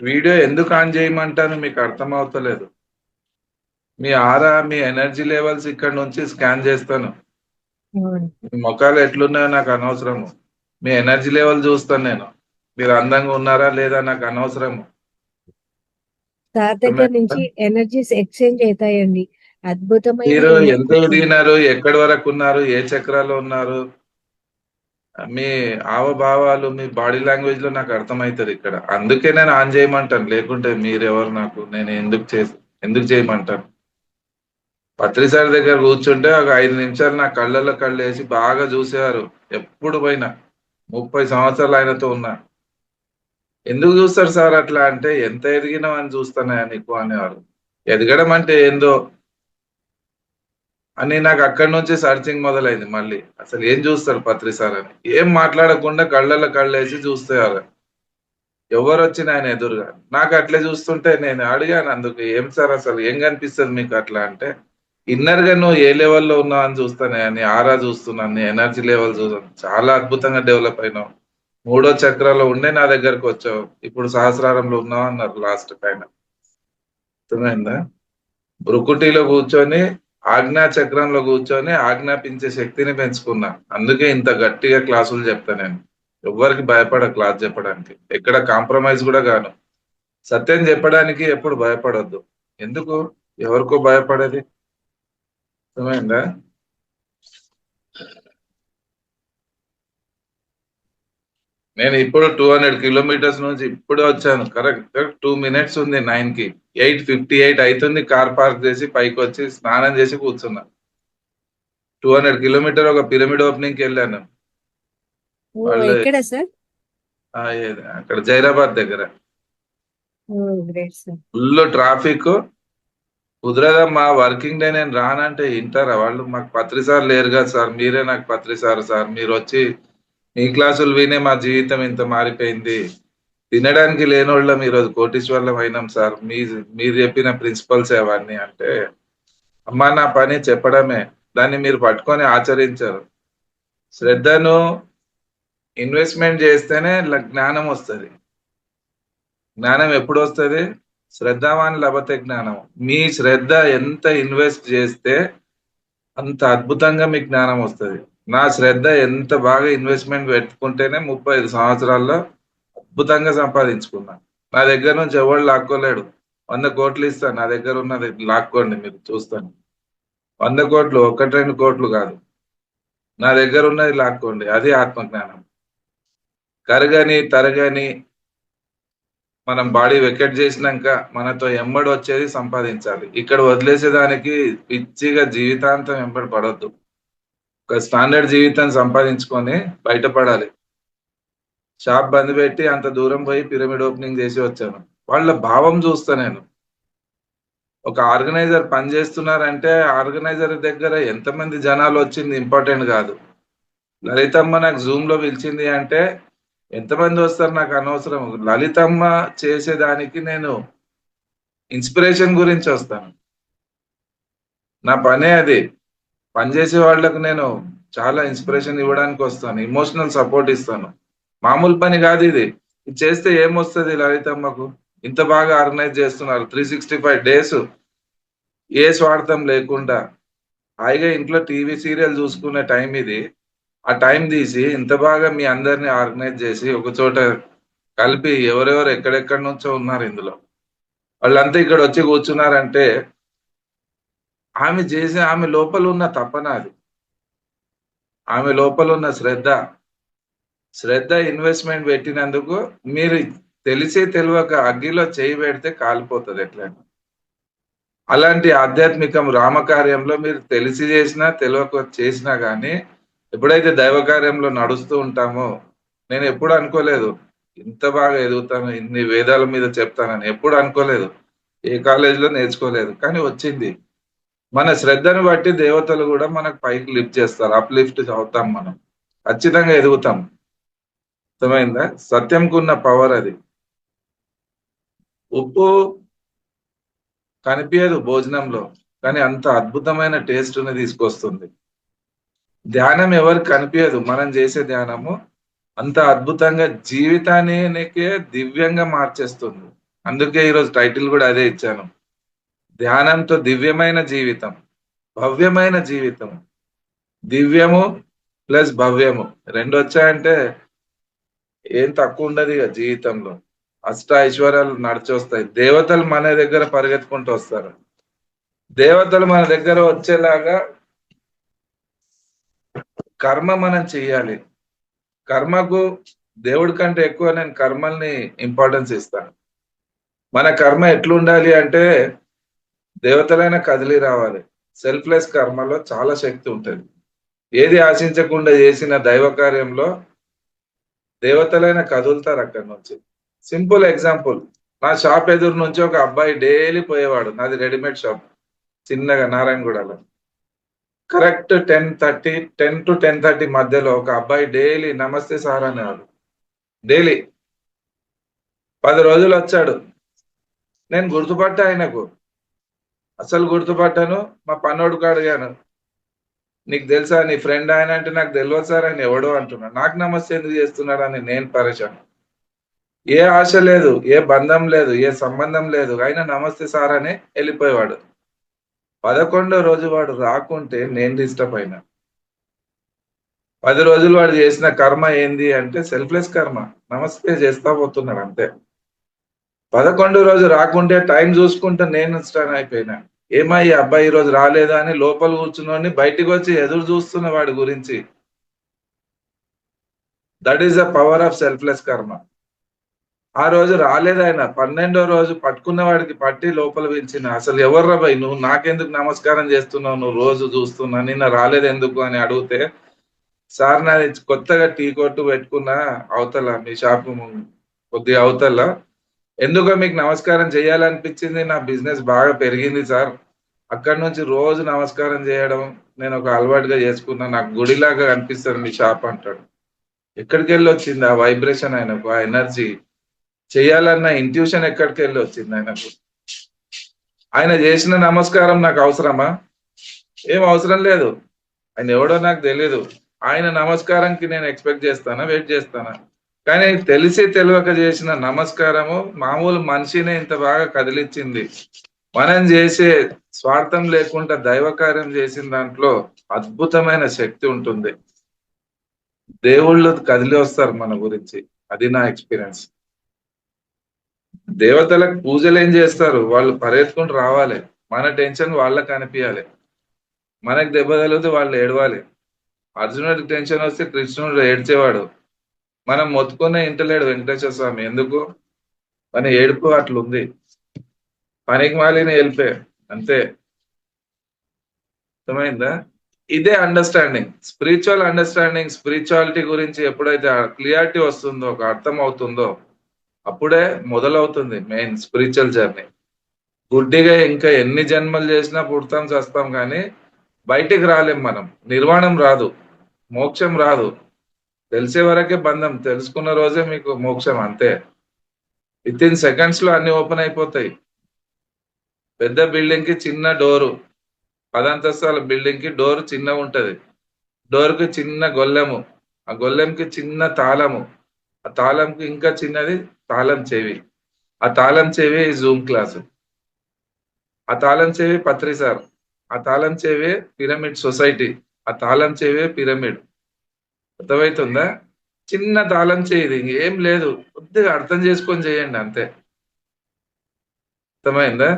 Video ఎందుకు on చేయమంటాను మీకు అర్థమవుతలేదు. మీ ఆరా, మీ ఎనర్జీ లెవెల్స్ ఇక్కడ నుంచి స్కాన్ చేస్తాను. అవును. మీ ముఖాలు ఎట్లున్నాయో నాకు అనవసరము. మీ ఎనర్జీ లెవెల్ చూస్తాను నేను. మీరు అందంగా ఉన్నారా లేదా నాకు అనవసరము. సార్ దగ్గర అర్థమైందా? నుంచి ఎనర్జీస్ ఎక్స్చేంజ్ అవుతాయండి. అద్భుతమైన మీరు ఎంత ఎనర్జీస్ ఉంటాయి. ఎదిగినారు, ఎక్కడి వరకు ఉన్నారు, ఏ చక్రాలో ఉన్నారు, మీ హావభావాలు, మీ బాడీ లాంగ్వేజ్ లో నాకు అర్థమవుతుంది ఇక్కడ. అందుకే నేను ఆన్ చేయమంటాను. లేకుంటే మీరెవరు నాకు, నేను ఎందుకు చేయమంటాను. పత్రి సార్ దగ్గర కూర్చుంటే ఒక 5 నిమిషాలు నా కళ్ళల్లో కళ్ళు వేసి బాగా చూసేవారు. ఎప్పుడు పోయినా 30 సంవత్సరాలు ఆయనతో ఉన్నా. ఎందుకు చూస్తారు సార్ అట్లా అంటే, ఎంత ఎదిగినావు అని చూస్తానా నీకు అనేవారు. ఎదగడం అంటే ఏందో అని నాకు అక్కడి నుంచి సర్చింగ్ మొదలైంది. మళ్ళీ అసలు ఏం చూస్తారు పత్రి సార్ అని, ఏం మాట్లాడకుండా కళ్ళల్లో కళ్ళేసి చూస్తారు. ఎవరు వచ్చిన ఆయన ఎదురుగా నాకు అట్లే చూస్తుంటే నేను అడిగాను, అందుకు ఏం సార్ అసలు ఏం కనిపిస్తుంది మీకు అట్లా అంటే, ఇన్నర్ గా నువ్వు ఏ లెవెల్లో ఉన్నావు అని చూస్తానే, అని ఆరా చూస్తున్నాను, నీ ఎనర్జీ లెవెల్ చూస్తాను, చాలా అద్భుతంగా డెవలప్ అయినావు, మూడో చక్రాల్లో ఉండే నా దగ్గరకు వచ్చావు, ఇప్పుడు సహస్రారంలో ఉన్నావు అన్నారు లాస్ట్ పైన. అర్థమైందా? భృకుటిలో కూర్చొని, ఆజ్ఞా చక్రంలో కూర్చొని ఆజ్ఞాపించే శక్తిని పెంచుకున్నా. అందుకే ఇంత గట్టిగా క్లాసులు చెప్తా నేను. ఎవ్వరికి భయపడ క్లాస్ చెప్పడానికి, ఎక్కడ కాంప్రమైజ్ కూడా గాను. సత్యం చెప్పడానికి ఎప్పుడు భయపడొద్దు. ఎందుకు ఎవరికో భయపడేది? అర్థమైందా? నేను ఇప్పుడు 200 కిలోమీటర్స్ నుంచి ఇప్పుడు వచ్చాను. కరెక్ట్ 2 మినిట్స్ ఉంది 9 కి. 8:58 అవుతుంది. కార్ పార్క్ చేసి పైకి వచ్చి స్నానం చేసి కూర్చున్నా. 200 కిలోమీటర్ ఒక పిరమిడ్ ఓపెనింగ్ కి వెళ్ళాను. ఓ, వాళ్ళు ఎక్కడ సార్? అక్కడ జైరాబాద్ దగ్గర oh, great sir. Full traffic. కుదరదమ్మా, వర్కింగ్ డే నేను రానంటే వింటారా వాళ్ళు? మాకు పత్రి సార్ లేరు కదా సార్, మీరే నాకు పత్రి సార్. సార్ మీరు వచ్చి మీ క్లాసులు వినే మా జీవితం ఇంత మారిపోయింది. తినడానికి లేనోళ్ళం ఈరోజు కోటీశ్వర్లం అయినాం సార్, మీరు చెప్పిన ప్రిన్సిపల్స్ అవన్నీ అంటే, అమ్మా నా పని చెప్పడమే, దాన్ని మీరు పట్టుకొని ఆచరించరు. శ్రద్ధను ఇన్వెస్ట్మెంట్ చేస్తేనే జ్ఞానం వస్తుంది. జ్ఞానం ఎప్పుడు వస్తుంది? శ్రద్ధవాన్ లభతే జ్ఞానం. మీ శ్రద్ధ ఎంత ఇన్వెస్ట్ చేస్తే అంత అద్భుతంగా మీకు జ్ఞానం వస్తుంది. నా శ్రద్ధ ఎంత బాగా ఇన్వెస్ట్మెంట్ పెట్టుకుంటేనే 35 సంవత్సరాల్లో అద్భుతంగా సంపాదించుకున్నా. నా దగ్గర నుంచి ఎవరు లాక్కోలేడు. 100 కోట్లు ఇస్తాను, నా దగ్గర ఉన్నది లాక్కోండి, మీరు చూస్తాను. 100 కోట్లు, 1-2 కోట్లు కాదు, నా దగ్గర ఉన్నది లాక్కోండి. అది ఆత్మజ్ఞానం. కరగని తరగని మనం బాడీ వెకెట్ చేసినాక మనతో ఎంబడి వచ్చేది సంపాదించాలి. ఇక్కడ వదిలేసేదానికి పిచ్చిగా జీవితాంతం ఎంబడి పడొద్దు. ఒక స్టాండర్డ్ జీవితం సంపాదించుకొని బయటపడాలి. షాప్ బంద్ పెట్టి అంత దూరం పోయి పిరమిడ్ ఓపెనింగ్ చేసి వచ్చాను. వాళ్ళ భావం చూస్తా నేను. ఒక ఆర్గనైజర్ పని చేస్తున్నారంటే ఆర్గనైజర్ దగ్గర ఎంతమంది జనాలు వచ్చింది ఇంపార్టెంట్ కాదు. లలితమ్మ నాకు జూమ్ లో పిలిచింది అంటే ఎంతమంది వస్తారు నాకు అనవసరం. లలితమ్మ చేసేదానికి నేను ఇన్స్పిరేషన్ గురించి వస్తాను. నా పనే అది. పనిచేసే వాళ్ళకు నేను చాలా ఇన్స్పిరేషన్ ఇవ్వడానికి వస్తాను, ఇమోషనల్ సపోర్ట్ ఇస్తాను. మామూలు పని కాదు ఇది. ఇది చేస్తే ఏమొస్తుంది లలితమ్మకు? ఇంత బాగా ఆర్గనైజ్ చేస్తున్నారు, 365 డేస్ ఏ స్వార్థం లేకుండా హాయిగా ఇంట్లో టీవీ సీరియల్ చూసుకునే టైం ఇది. ఆ టైం తీసి ఇంత బాగా మీ అందరిని ఆర్గనైజ్ చేసి ఒక చోట కలిపి, ఎవరెవరు ఎక్కడెక్కడి నుంచో ఉన్నారు ఇందులో, వాళ్ళంతా ఇక్కడ వచ్చి కూర్చున్నారంటే ఆమె లోపల ఉన్న తపన అది, ఆమె లోపల ఉన్న శ్రద్ధ ఇన్వెస్ట్మెంట్ పెట్టినందుకు. మీరు తెలిసి తెలియక అగ్గిలో చేయి పెడితే కాలిపోతుంది ఎట్లయినా. అలాంటి ఆధ్యాత్మికం రామకార్యంలో మీరు తెలిసి చేసినా తెలియక చేసినా కానీ, ఎప్పుడైతే దైవ కార్యంలో నడుస్తూ ఉంటామో, నేను ఎప్పుడు అనుకోలేదు ఇంత బాగా ఎదుగుతాను, ఇన్ని వేదాల మీద చెప్తానని ఎప్పుడు అనుకోలేదు. ఏ కాలేజీలో నేర్చుకోలేదు, కానీ వచ్చింది. మన శ్రద్ధను బట్టి దేవతలు కూడా మనకు పైకి లిఫ్ట్ చేస్తారు, అప్లిఫ్ట్ అవుతాం మనం, ఖచ్చితంగా ఎదుగుతాం. అర్థమైందా? సత్యంకు ఉన్న పవర్ అది. ఉప్పు కనిపించదు భోజనంలో, కానీ అంత అద్భుతమైన టేస్ట్ ని తీసుకొస్తుంది. ధ్యానం ఎవరికి కనిపించదు, మనం చేసే ధ్యానము అంత అద్భుతంగా జీవితానికి దివ్యంగా మార్చేస్తుంది. అందుకే ఈరోజు టైటిల్ కూడా అదే ఇచ్చాను. ధ్యానంతో దివ్యమైన జీవితం, భవ్యమైన జీవితం. దివ్యము ప్లస్ భవ్యము రెండు వచ్చాయంటే ఏం తక్కువ ఉండదు ఇక జీవితంలో. అష్ట ఐశ్వర్యాలు నడిచొస్తాయి. దేవతలు మన దగ్గర పరిగెత్తుకుంటూ వస్తారు. దేవతలు మన దగ్గర వచ్చేలాగా కర్మ మనం చెయ్యాలి. కర్మకు దేవుడి కంటే ఎక్కువ నేను కర్మల్ని ఇంపార్టెన్స్ ఇస్తాను. మన కర్మ ఎట్లుండాలి అంటే దేవతలైన కదిలి రావాలి. సెల్ఫ్‌లెస్ కర్మలో చాలా శక్తి ఉంటది. ఏది ఆశించకుండా చేసిన దైవ కార్యంలో దేవతలైన కదులుతారు అక్కడి నుంచి. Simple example. నా షాప్ ఎదురు నుంచి ఒక అబ్బాయి డైలీ పోయేవాడు. నాది రెడీమేడ్ షాప్. చిన్నగా నారాయణగూడలో. కరెక్ట్ 10:30 మధ్యలో ఒక అబ్బాయి డైలీ నమస్తే సార్ అనేవాడు. డైలీ 10 రోజులు వచ్చాడు. నేను గుర్తుపట్టా ఆయనకు. అసలు గుర్తుపట్టాను. మా పనోడికి అడిగాను. నీకు తెలుసా నీ ఫ్రెండ్ ఆయన అంటే నాకు తెలియదు సార్ ఆయన ఎవడో అంటున్నాడు. నాకు నమస్తే ఎందుకు చేస్తున్నాడని నేను పరేషాన్. ఏ ఆశ లేదు, ఏ బంధం లేదు, ఏ సంబంధం లేదు. అయినా నమస్తే సార్ అని వెళ్ళిపోయేవాడు. 11వ రోజు వాడు రాకుంటే నేను డిస్టర్బ్ అయినా. 10 రోజులు వాడు చేసిన కర్మ ఏంది అంటే సెల్ఫ్‌లెస్ కర్మ. నమస్తే చేస్తా పోతున్నాడు అంతే. 11వ రోజు రాకుంటే టైం చూసుకుంటా నేను స్టన్ అయిపోయినా. ఏమా ఈ అబ్బాయి ఈరోజు రాలేదా అని లోపల కూర్చున్నోడిని బయటికి వచ్చి ఎదురు చూస్తున్న వాడి గురించి. That is the power of selfless కర్మ. ఆ రోజు రాలేదాయన. 12వ రోజు పట్టుకున్న వాడికి పట్టి లోపల పిలిచిన. అసలు ఎవర్రా భయ్ నువ్వు నాకెందుకు నమస్కారం చేస్తున్నావు? నువ్వు రోజు చూస్తున్నా. నిన్న రాలేదెందుకు అని అడిగితే, సార్ నాది కొత్తగా టీ కొట్టు పెట్టుకున్నా అవతల మీ షాపు కొద్దిగా అవతల. ఎందుకో మీకు నమస్కారం చేయాలనిపించింది. నా బిజినెస్ బాగా పెరిగింది సార్. అక్కడి నుంచి రోజు నమస్కారం చేయడం నేను ఒక అలవాటుగా చేసుకున్నా. నాకు గుడిలాగా అనిపిస్తది మీ షాప్ అంటాడు. ఎక్కడికెళ్ళి వచ్చింది ఆ వైబ్రేషన్ ఆయనకు, ఆ ఎనర్జీ? చేయాలన్న ఇంట్యూషన్ ఎక్కడికెళ్ళి వచ్చింది ఆయనకు? ఆయన చేసిన నమస్కారం నాకు అవసరమా? ఏం అవసరం లేదు. ఆయన ఎవడో నాకు తెలీదు. ఆయన నమస్కారంకి నేను ఎక్స్‌పెక్ట్ చేస్తానా? వెయిట్ చేస్తానా? కానీ తెలిసి తెలవక చేసిన నమస్కారము మామూలు మనిషినే ఇంత బాగా కదిలిచ్చింది. మనం చేసే స్వార్థం లేకుండా దైవ కార్యం చేసిన దాంట్లో అద్భుతమైన శక్తి ఉంటుంది. దేవుళ్ళు కదిలి వస్తారు మన గురించి. అది నా ఎక్స్‌పీరియన్స్. దేవతలకు పూజలేం చేస్తారు? వాళ్ళు పరిగెత్తుకుంటూ రావాలి. మన టెన్షన్ వాళ్ళకి అనిపియాలి. మనకు దెబ్బ తగిలితే వాళ్ళు ఏడవాలి. అర్జునుడికి టెన్షన్ వస్తే కృష్ణుడు ఏడ్చేవాడు. మనం మొత్తుకునే ఇంటలేడు వెంకటేశ్వర స్వామి. ఎందుకు? మన ఏడుపు అట్లుంది. పనికిమాలిన ఏడుపే. అంతే. అర్థమైందా? ఇదే అండర్‌స్టాండింగ్. స్పిరిచువాలిటీ గురించి ఎప్పుడైతే క్లియారిటీ వస్తుందో, ఒక అర్థం అవుతుందో, అప్పుడే మొదలవుతుంది మెయిన్ స్పిరిచువల్ జర్నీ. గుడ్డిగా ఇంకా ఎన్ని జన్మలు చేసినా పుడతాం, చస్తాం గానీ బయటికి రాలేం మనం. నిర్వాణం రాదు. మోక్షం రాదు. తెలిసే వరకే బంధం. తెలుసుకున్న రోజే మీకు మోక్షం అంతే. వితిన్ సెకండ్స్ లో అన్ని ఓపెన్ అయిపోతాయి. పెద్ద బిల్డింగ్ కి చిన్న డోరు. 10 అంతస్తుల బిల్డింగ్ కి డోర్ చిన్నగా ఉంటది. డోర్ కి చిన్న గొల్లెము. ఆ గొల్లెంకి చిన్న తాళము. ఆ తాళంకి ఇంకా చిన్నది తాళం చెవి. ఆ తాళం చెవి జూమ్ క్లాస్. ఆ తాళం చెవి పత్రి సార్. ఆ తాళం చెవి పిరమిడ్ సొసైటీ. ఆ తాళం చెవి పిరమిడ్. అర్థమవుతుందా? చిన్న తాళం చెయ్యి. ఏం లేదు. కొద్దిగా అర్థం చేసుకొని చేయండి అంతే. అర్థమైందా?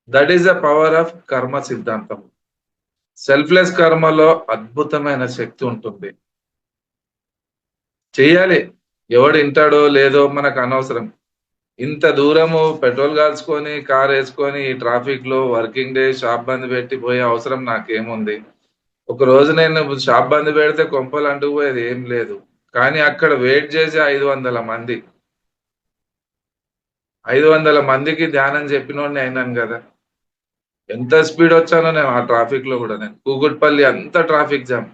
That is the power of కర్మ సిద్ధాంతం. సెల్ఫ్లెస్ కర్మలో అద్భుతమైన శక్తి ఉంటుంది. చెయ్యాలి. ఎవడు వింటాడో లేదో మనకు అనవసరం. ఇంత దూరము పెట్రోల్ కాల్చుకొని కార్ వేసుకొని ఈ ట్రాఫిక్ లో వర్కింగ్ డే షాప్ బంద్ పెట్టి పోయే అవసరం నాకేముంది? ఒక రోజు నేను షాప్ బంద్ పెడితే కొంపలు అంటుకుపోయేది ఏం లేదు. కానీ అక్కడ వెయిట్ చేసే 500 మంది. 500 మందికి ధ్యానం చెప్పినోడిని అయినాను కదా! ఎంత స్పీడ్ వచ్చానో నేను ఆ ట్రాఫిక్ లో కూడా. నేను కూకట్పల్లి అంత ట్రాఫిక్ జామ్.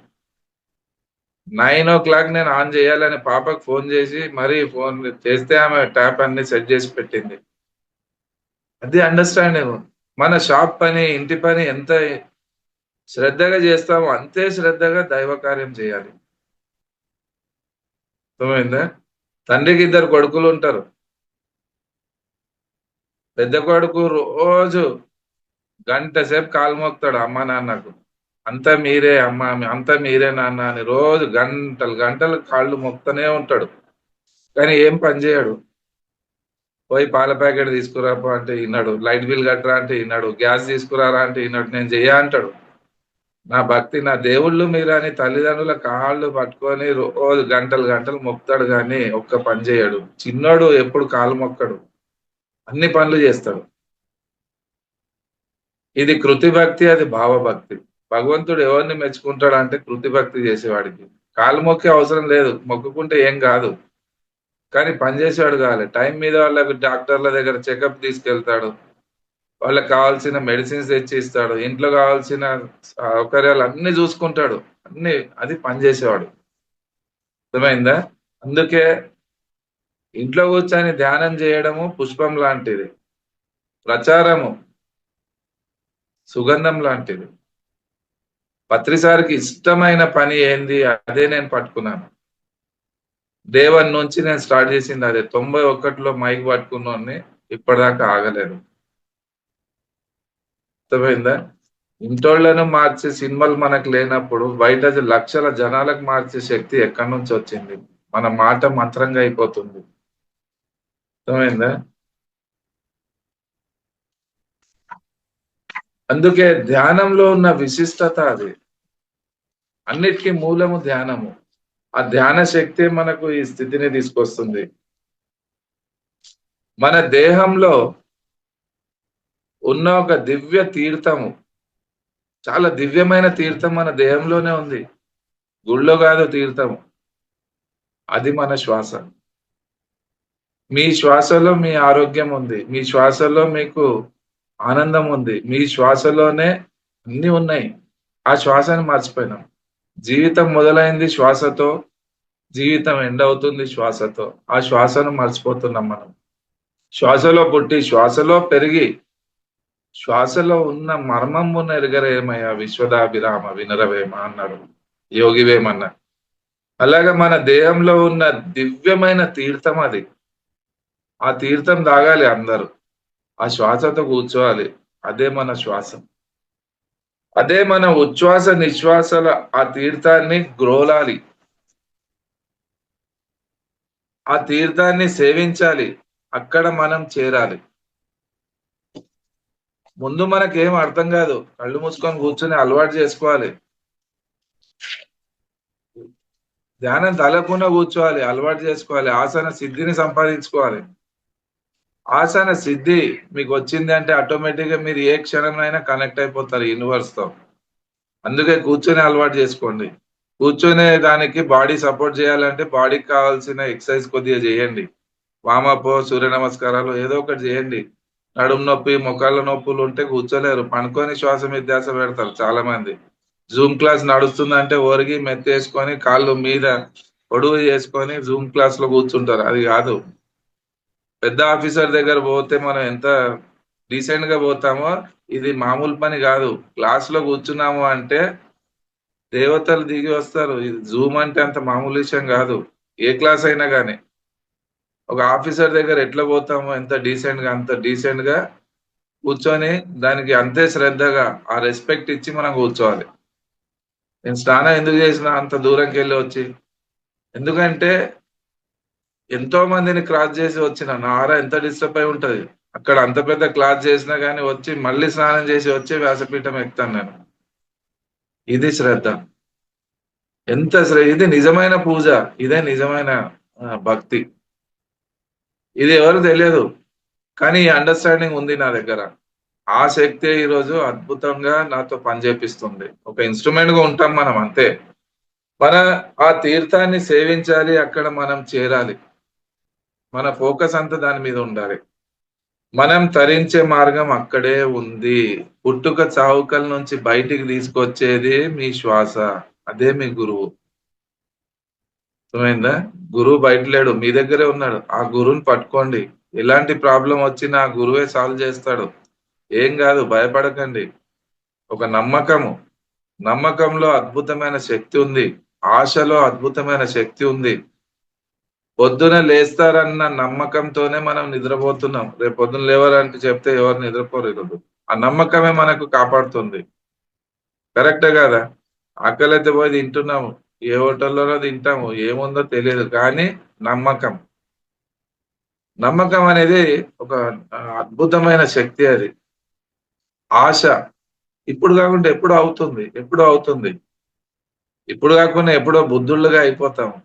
9:00 నేను ఆన్ చేయాలని పాపకు ఫోన్ చేసి మరీ ఫోన్ చేస్తే ఆమె ట్యాప్ అన్ని సెట్ చేసి పెట్టింది. అది అండర్‌స్టాండింగ్. మన షాప్ పని, ఇంటి పని ఎంత శ్రద్ధగా చేస్తామో అంతే శ్రద్ధగా దైవ కార్యం చేయాలి. అర్థమైందా? తండ్రికి 2 కొడుకులుంటారు. పెద్ద కొడుకు రోజు గంట సేపు కాలు మోపుతాడు అమ్మ నాన్నకు. అంతా మీరే అమ్మ, అంతా మీరే నాన్న అని రోజు గంటలు గంటలు కాళ్ళు మొక్కుతూనే ఉంటాడు. కానీ ఏం పని చేయడు. పోయి పాల ప్యాకెట్ తీసుకురాపో అంటే విన్నాడు, లైట్ బిల్ కట్టరా అంటే విన్నాడు, గ్యాస్ తీసుకురారా అంటే విన్నాడు, నేను చెయ్య అంటాడు. నా భక్తి, నా దేవుళ్ళు మీరు అని తల్లిదండ్రుల కాళ్ళు పట్టుకొని రోజు గంటలు గంటలు మొక్కుతాడు, కానీ ఒక్క పని చేయడు. చిన్నోడు ఎప్పుడు కాలు మొక్కడు, అన్ని పనులు చేస్తాడు. ఇది కృతి భక్తి, అది భావభక్తి. భగవంతుడు ఎవరిని మెచ్చుకుంటాడు అంటే కృతి భక్తి చేసేవాడికి. కాలు మొక్కే అవసరం లేదు, మొక్కుకుంటే ఏం కాదు, కానీ పని చేసేవాడు కావాలి. టైం మీద వాళ్ళకి డాక్టర్ల దగ్గర చెకప్ తీసుకెళ్తాడు, వాళ్ళకి కావాల్సిన మెడిసిన్స్ తెచ్చి ఇస్తాడు, ఇంట్లో కావాల్సిన సౌకర్యాలు అన్ని చూసుకుంటాడు, అన్ని. అది పనిచేసేవాడు. అర్థమైందా? అందుకే ఇంట్లో కూర్చొని ధ్యానం చేయడము పుష్పం లాంటిది, ప్రచారము సుగంధం లాంటిది. పత్రిసారికి ఇష్టమైన పని ఏంది, అదే నేను పట్టుకున్నాను. డే 1 నుంచి నేను స్టార్ట్ చేసింది అదే. 91లో మైక్ పట్టుకున్నోడిని, ఇప్పటిదాకా ఆగలేదు. అర్థమైందా? ఇంటోళ్లను మార్చే సినిమాలు మనకు లేనప్పుడు బయట లక్షల జనాలకు మార్చే శక్తి ఎక్కడి నుంచి వచ్చింది? మన మాట మంత్రంగా అయిపోతుంది. అర్థమైందా? అందుకే ధ్యానంలో ఉన్న విశిష్టత అది. అన్నిటికీ మూలము ధ్యానము. ఆ ధ్యాన శక్తి మనకు ఈ స్థితిని తీసుకొస్తుంది. మన దేహంలో ఉన్న ఒక దివ్య తీర్థము, చాలా దివ్యమైన తీర్థం మన దేహంలోనే ఉంది, గుళ్ళో కాదు తీర్థము. అది మన శ్వాస. మీ శ్వాసలో మీ ఆరోగ్యం ఉంది, మీ శ్వాసలో మీకు ఆనందం ఉంది, మీ శ్వాసలోనే అన్ని ఉన్నాయి. ఆ శ్వాసను మర్చిపోయినాం. జీవితం మొదలైంది శ్వాసతో, జీవితం ఎండ్ అవుతుంది శ్వాసతో. ఆ శ్వాసను మర్చిపోతున్నాం మనం. శ్వాసలో పుట్టి, శ్వాసలో పెరిగి, శ్వాసలో ఉన్న మర్మమున ఎరగరేమయ్యా విశ్వదాభిరామ వినరవేమ అన్నాడు యోగి వేమన్న. అలాగా మన దేహంలో ఉన్న దివ్యమైన తీర్థం అది. ఆ తీర్థం తాగాలి అందరూ. ఆ శ్వాసతో కూర్చోవాలి. అదే మన శ్వాస. అదే మన ఉచ్ఛ్వాస నిశ్వాసల ఆ తీర్థాన్ని గ్రోలాలి, ఆ తీర్థాన్ని సేవించాలి. అక్కడ మనం చేరాలి. ముందు మనకేం అర్థం కాదు, కళ్ళు మూసుకొని కూర్చొని అలవాటు చేసుకోవాలి. ధ్యానం తలకుండా కూర్చోవాలి, అలవాటు చేసుకోవాలి. ఆసన సిద్ధిని సంపాదించుకోవాలి. ఆసన సిద్ధి మీకు వచ్చింది అంటే ఆటోమేటిక్ గా మీరు ఏ క్షణంలో కనెక్ట్ అయిపోతారు యూనివర్స్ తో. అందుకే కూర్చొని అలవాటు చేసుకోండి. కూర్చొనే దానికి బాడీ సపోర్ట్ చేయాలంటే బాడీకి కావాల్సిన ఎక్సర్సైజ్ కొద్దిగా చేయండి. వామప్, సూర్య నమస్కారాలు ఏదో ఒకటి చేయండి. నడుము నొప్పి, మొక్కల నొప్పులు ఉంటే కూర్చోలేరు, పనుకొని శ్వాస మీద ధ్యాస పెడతారు చాలా మంది. జూమ్ క్లాస్ నడుస్తుందంటే ఒరిగి మెత్తేసుకొని కాళ్ళు మీద పొడుగు చేసుకొని జూమ్ క్లాస్ లో కూర్చుంటారు. అది కాదు. పెద్ద ఆఫీసర్ దగ్గర పోతే మనం ఎంత డీసెంట్ గా పోతామో, ఇది మామూలు పని కాదు. క్లాస్ లో కూర్చున్నాము అంటే దేవతలు దిగి వస్తారు. ఇది జూమ్ అంటే అంత మామూలు విషయం కాదు. ఏ క్లాస్ అయినా కానీ ఒక ఆఫీసర్ దగ్గర ఎట్లా పోతామో ఎంత డీసెంట్ గా, అంత డీసెంట్ గా కూర్చొని దానికి అంతే శ్రద్ధగా ఆ రెస్పెక్ట్ ఇచ్చి మనం కూర్చోవాలి. నేను స్నానం ఎందుకు చేసిన అంత దూరంకి వెళ్ళి వచ్చి? ఎందుకంటే ఎంతో మందిని క్రాస్ చేసి వచ్చిన నా ఆరా ఎంత డిస్టర్బ్ అయి ఉంటది. అక్కడ అంత పెద్ద క్లాస్ చేసినా గానీ వచ్చి మళ్ళీ స్నానం చేసి వచ్చి వ్యాసపీఠం ఎక్కుతాను నేను. ఇది శ్రద్ధ. ఇది నిజమైన పూజ. ఇదే నిజమైన భక్తి. ఇది ఎవరు తెలియదు, కానీ ఈ అండర్స్టాండింగ్ ఉంది నా దగ్గర. ఆ శక్తి ఈరోజు అద్భుతంగా నాతో పనిచేపిస్తుంది. ఒక ఇన్స్ట్రుమెంట్ గా ఉంటాం మనం అంతే. మన ఆ తీర్థాన్ని సేవించాలి, అక్కడ మనం చేరాలి. మన ఫోకస్ అంతా దాని మీద ఉండాలి. మనం తరించే మార్గం అక్కడే ఉంది. పుట్టుక చావుకల నుంచి బయటికి తీసుకొచ్చేది మీ శ్వాస. అదే మీ గురువు. అర్థమైందా? గురువు బయట లేడు, మీ దగ్గరే ఉన్నాడు. ఆ గురువుని పట్టుకోండి. ఎలాంటి ప్రాబ్లం వచ్చినా ఆ గురువే సాల్వ్ చేస్తాడు. ఏం కాదు, భయపడకండి. ఒక నమ్మకము, నమ్మకంలో అద్భుతమైన శక్తి ఉంది. ఆశలో అద్భుతమైన శక్తి ఉంది. పొద్దున లేస్తారన్న నమ్మకంతోనే మనం నిద్రపోతున్నాం. రేపు పొద్దున లేవరంటే చెప్తే ఎవరు నిద్రపోరు ఈరోజు. ఆ నమ్మకమే మనకు కాపాడుతుంది. కరెక్టే కాదా? ఆకలైతే పోయి తింటున్నాము. ఏ హోటల్‌లోనో తింటాము. ఏముందో తెలీదు. కానీ నమ్మకం. నమ్మకం అనేది ఒక అద్భుతమైన శక్తి అది. ఆశ. ఇప్పుడు కాకుంటే ఎప్పుడో అవుతుంది. ఎప్పుడో అవుతుంది. ఇప్పుడు కాకుండా ఎప్పుడో బుద్ధుళ్ళుగా అయిపోతాము.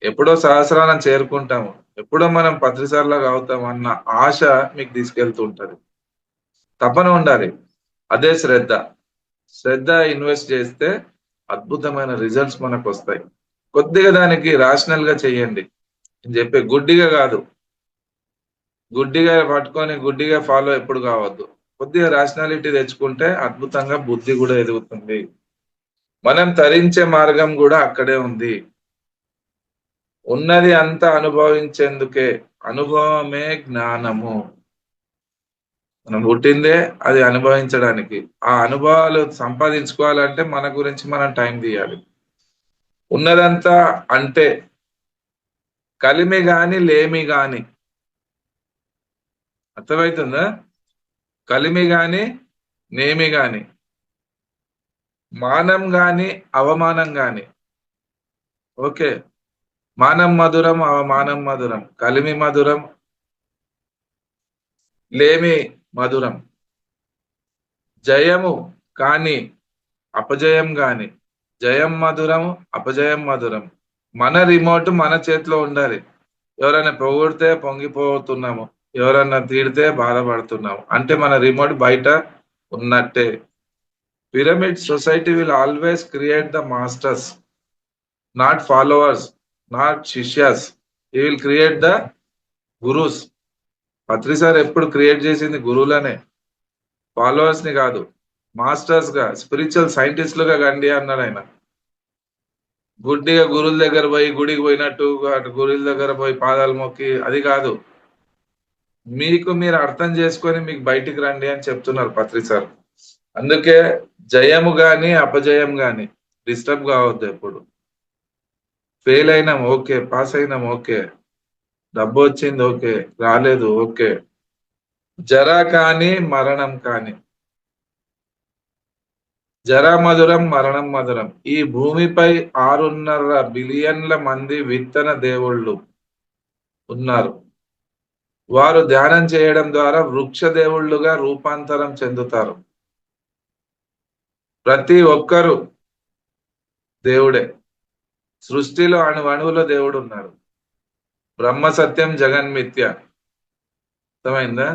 ఎప్పుడో సహస్రాలను చేరుకుంటాము. ఎప్పుడో మనం పత్రిసార్లాగా అవుతాం అన్న ఆశ మీకు తీసుకెళ్తూ ఉంటది. తపన ఉండాలి. అదే శ్రద్ధ. శ్రద్ధ ఇన్వెస్ట్ చేస్తే అద్భుతమైన రిజల్ట్స్ మనకొస్తాయి. కొద్దిగా దానికి రాషనల్‌గా చేయండి. నేను చెప్పే గుడ్డిగా గాదు. గుడ్డిగా పట్టుకొని గుడ్డిగా ఫాలో ఎప్పుడు కావద్దు. కొద్దిగా రాషనాలిటీ తెచ్చుకుంటే అద్భుతంగా బుద్ధి గూడా ఎదుగుతుంది. మనం తరించే మార్గం గూడా అక్కడే ఉంది. ఉన్నది అంతా అనుభవించేందుకే. అనుభవమే జ్ఞానము. మనం పుట్టిందే అది అనుభవించడానికి. ఆ అనుభవాలు సంపాదించుకోవాలంటే మన గురించి మనం టైం తీయాలి. ఉన్నదంతా అంటే కలిమి గాని, లేమి గాని. అర్థమైతుందా? కలిమి గాని, నేమి గాని. మానం గాని, అవమానం గాని. ఓకే. మానం మధురం, అవమానం మధురం. కలిమి మధురం, లేమి మధురం. జయము కానీ, అపజయం గాని. జయం మధురం, అపజయం మధురం. మన రిమోట్ మన చేతిలో ఉండాలి. ఎవరైనా పొగిడితే పొంగిపోతున్నాము. ఎవరన్నా తిడితే బాధపడుతున్నాము. అంటే మన రిమోట్ బయట ఉన్నట్టే. Pyramid society will always create the masters, not followers, not శిష్యాస్. He will create the gurus. Patri sir ఎప్పుడు క్రియేట్ చేసింది గురువులనే, ఫాలోవర్స్ ని కాదు. మాస్టర్స్ గా, స్పిరిచువల్ సైంటిస్టులుగా కండి అన్నాడు ఆయన. గుడ్డిగా గురువుల దగ్గర పోయి గుడికి పోయినట్టు అటు గురువుల దగ్గర పోయి పాదాలు మొక్కి అది కాదు. మీకు మీరు అర్థం చేసుకొని మీకు బయటికి రండి అని చెప్తున్నారు పత్రి సార్. అందుకే జయము గాని అపజయం గాని డిస్టర్బ్ కావద్దు ఎప్పుడు. ఫెయిల్ అయినాం ఓకే, పాస్ అయినాం ఓకే, డబ్బు వచ్చింది ఓకే, రాలేదు ఓకే. జర కానీ మరణం కానీ. జరా మధురం, మరణం మధురం. ఈ భూమిపై 6.5 బిలియన్ల మంది విత్తన దేవుళ్ళు ఉన్నారు. వారు ధ్యానం చేయడం ద్వారా వృక్ష దేవుళ్ళుగా రూపాంతరం చెందుతారు. ప్రతి ఒక్కరు దేవుడే. సృష్టిలో అణువణువులో దేవుడు ఉన్నాడు. బ్రహ్మ సత్యం జగన్మిథ్య. అర్థమైందా?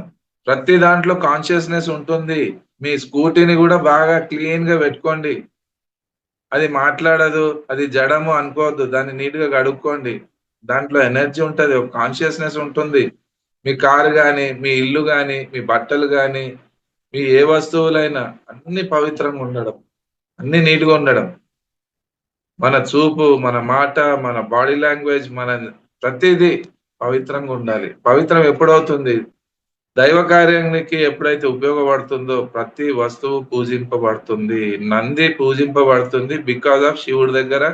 ప్రతి దాంట్లో కాన్షియస్నెస్ ఉంటుంది. మీ స్కూటీని కూడా బాగా క్లీన్ గా పెట్టుకోండి. అది మాట్లాడదు, అది జడము అనుకోవద్దు. దాన్ని నీట్ గా కడుక్కోండి. దాంట్లో ఎనర్జీ ఉంటది, ఒక కాన్షియస్నెస్ ఉంటుంది. మీ కారు గాని, మీ ఇల్లు గాని, మీ బట్టలు గాని, మీ ఏ వస్తువులైనా అన్ని పవిత్రంగా ఉండడం, అన్ని నీట్ గా ఉండడం. మన చూపు, మన మాట, మన బాడీ లాంగ్వేజ్, మన ప్రతిదీ పవిత్రంగా ఉండాలి. పవిత్రం ఎప్పుడవుతుంది? దైవ కార్యానికి ఎప్పుడైతే ఉపయోగపడుతుందో ప్రతి వస్తువు పూజింపబడుతుంది. నంది పూజింపబడుతుంది బికాజ్ ఆఫ్ శివుడి దగ్గర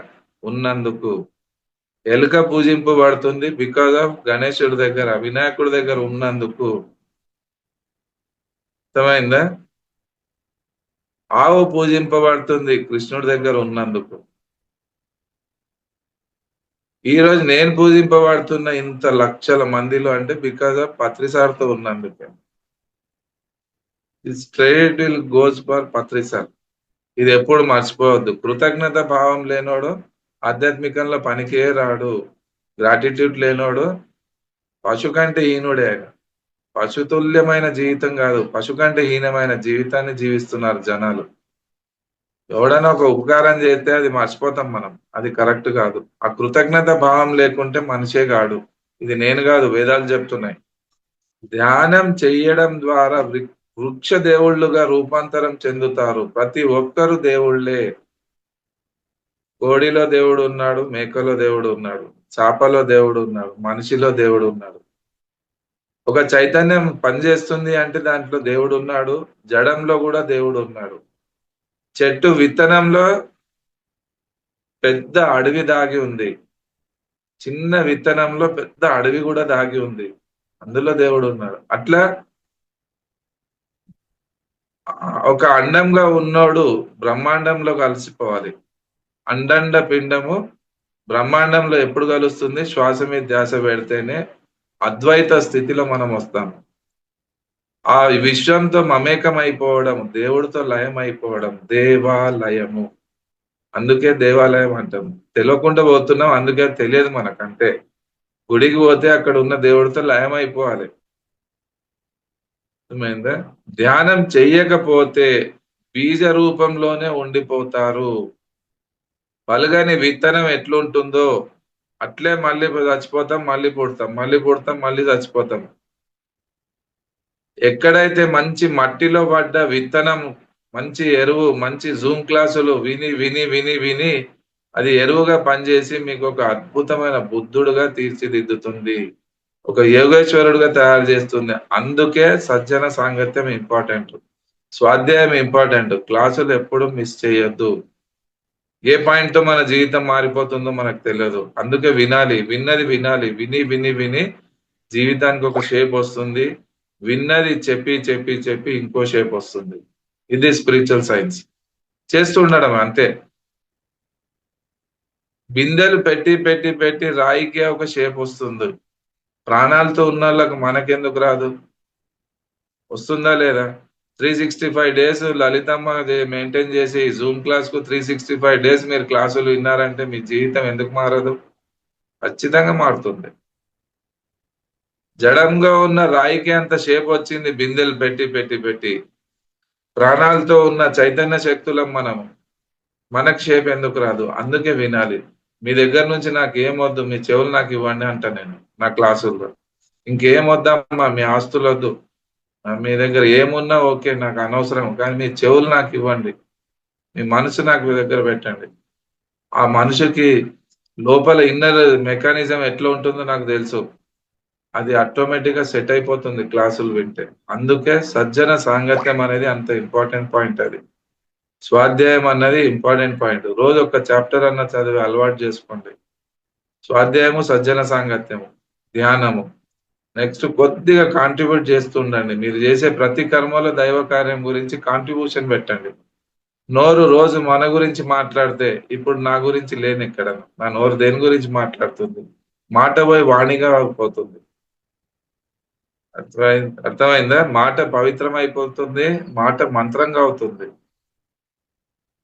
ఉన్నందుకు. ఎలుక పూజింపబడుతుంది బికాజ్ ఆఫ్ గణేశుడి దగ్గర, వినాయకుడి దగ్గర ఉన్నందుకు. అర్థమైందా? ఆవు పూజింపబడుతుంది కృష్ణుడి దగ్గర ఉన్నందుకు. ఈ రోజు నేను పూజింపబడుతున్న ఇంత లక్షల మందిలో అంటే బికాజ్ ఆఫ్ పత్రిసార్తో ఉన్నందుకే. Straight will goes for Patri sir. ఇది ఎప్పుడు మర్చిపోవద్దు. కృతజ్ఞత భావం లేనోడు ఆధ్యాత్మికంలో పనికే రాడు. గ్రాటిట్యూడ్ లేనోడు పశు కంటే హీనుడే ఆయన. పశుతుల్యమైన జీవితం కాదు, పశు కంటే హీనమైన జీవితాన్ని జీవిస్తున్నారు జనాలు. ఎవడైనా ఒక ఉపకారం చేస్తే అది మర్చిపోతాం మనం. అది కరెక్ట్ కాదు. ఆ కృతజ్ఞత భావం లేకుంటే మనిషే కాడు. ఇది నేను కాదు, వేదాలు చెప్తున్నాయి. ధ్యానం చెయ్యడం ద్వారా వృక్ష దేవుళ్ళుగా రూపాంతరం చెందుతారు. ప్రతి ఒక్కరు దేవుళ్ళే. కోడిలో దేవుడు ఉన్నాడు, మేకలో దేవుడు ఉన్నాడు, చాపలో దేవుడు ఉన్నాడు, మనిషిలో దేవుడు ఉన్నాడు. ఒక చైతన్యం పనిచేస్తుంది అంటే దాంట్లో దేవుడు ఉన్నాడు. జడంలో కూడా దేవుడు ఉన్నాడు. చెట్టు విత్తనంలో పెద్ద అడవి దాగి ఉంది. చిన్న విత్తనంలో పెద్ద అడవి కూడా దాగి ఉంది. అందులో దేవుడు ఉన్నాడు. అట్లా ఒక అండంగా ఉన్నోడు బ్రహ్మాండంలో కలిసిపోవాలి. అండండ పిండము బ్రహ్మాండంలో ఎప్పుడు కలుస్తుంది? శ్వాస మీద ధ్యాస పెడితేనే అద్వైత స్థితిలో మనం వస్తాం. ఆ విశ్వంతో మమేకం అయిపోవడం, దేవుడితో లయం అయిపోవడం, దేవాలయము. అందుకే దేవాలయం అంటాం. తెలియకుండా పోతున్నాం, అందుకే తెలియదు మనకంటే. గుడికి పోతే అక్కడ ఉన్న దేవుడితో లయం అయిపోవాలి. అర్థమైందా? ధ్యానం చెయ్యకపోతే బీజ రూపంలోనే ఉండిపోతారు. పలుగని విత్తనం ఎట్లుంటుందో అట్లే మళ్ళీ చచ్చిపోతాం, మళ్ళీ పుడతాం, మళ్ళీ పుడతాం, మళ్ళీ చచ్చిపోతాం. ఎక్కడైతే మంచి మట్టిలో పడ్డ విత్తనం, మంచి ఎరువు, మంచి జూమ్ క్లాసులు విని విని విని విని అది ఎరువుగా పనిచేసి మీకు ఒక అద్భుతమైన బుద్ధుడుగా తీర్చిదిద్దుతుంది, ఒక యోగేశ్వరుడుగా తయారు చేస్తుంది. అందుకే సజ్జన సాంగత్యం ఇంపార్టెంట్, స్వాధ్యాయం ఇంపార్టెంట్. క్లాసులు ఎప్పుడు మిస్ చేయొద్దు. ఏ పాయింట్ తో మన జీవితం మారిపోతుందో మనకు తెలియదు. అందుకే వినాలి, విన్నది వినాలి, విని విని విని జీవితానికి ఒక షేప్ వస్తుంది. విన్నది చెప్పి చెప్పి చెప్పి ఇంకో షేప్ వస్తుంది. ఇది స్పిరిచువల్ సైన్స్. చేస్తూ ఉండడం అంతే. బిందెలు పెట్టి పెట్టి పెట్టి రాయికే ఒక షేప్ వస్తుంది. ప్రాణాలతో ఉన్న వాళ్ళకి మనకెందుకు రాదు? వస్తుందా లేదా? 365 డేస్ లలితమ్మ మెయింటైన్ చేసి జూమ్ క్లాస్ కు 365 డేస్ మీరు క్లాసులు విన్నారంటే మీ జీవితం ఎందుకు మారదు? ఖచ్చితంగా మారుతుంది. జడంగా ఉన్న రాయికి అంత షేప్ వచ్చింది బిందెలు పెట్టి పెట్టి పెట్టి. ప్రాణాలతో ఉన్న చైతన్య శక్తులం మనము, మనకు షేప్ ఎందుకు రాదు? అందుకే వినాలి. మీ దగ్గర నుంచి నాకు ఏం వద్దు, మీ చెవులు నాకు ఇవ్వండి అంట నేను నా క్లాసుల్లో. ఇంకేం వద్దమ్మా, మీ ఆస్తులు వద్దు, మీ దగ్గర ఏమున్నా ఓకే, నాకు అనవసరం, కానీ మీ చెవులు నాకు ఇవ్వండి, మీ మనసు నాకు మీ దగ్గర పెట్టండి. ఆ మనిషికి లోపల ఇన్నర్ మెకానిజం ఎట్లా ఉంటుందో నాకు తెలుసు. అది ఆటోమేటిక్ గా సెట్ అయిపోతుంది క్లాసులు వింటే. అందుకే సజ్జన సాంగత్యం అనేది అంత ఇంపార్టెంట్ పాయింట్. అది స్వాధ్యాయం అన్నది ఇంపార్టెంట్ పాయింట్. రోజు ఒక చాప్టర్ అన్న చదివి అలవాటు చేసుకోండి. స్వాధ్యాయము, సజ్జన సాంగత్యము, ధ్యానము. నెక్స్ట్ కొద్దిగా కాంట్రిబ్యూట్ చేస్తుండండి. మీరు చేసే ప్రతి కర్మలో దైవ కార్యం గురించి కాంట్రిబ్యూషన్ పెట్టండి. నోరు రోజు మన గురించి మాట్లాడితే, ఇప్పుడు నా గురించి లేని ఇక్కడ, నా నోరు దేని గురించి మాట్లాడుతుంది? మాట పోయి వాణిగా పోతుంది. అర్థమైందా? మాట పవిత్రం అయిపోతుంది, మాట మంత్రంగా అవుతుంది.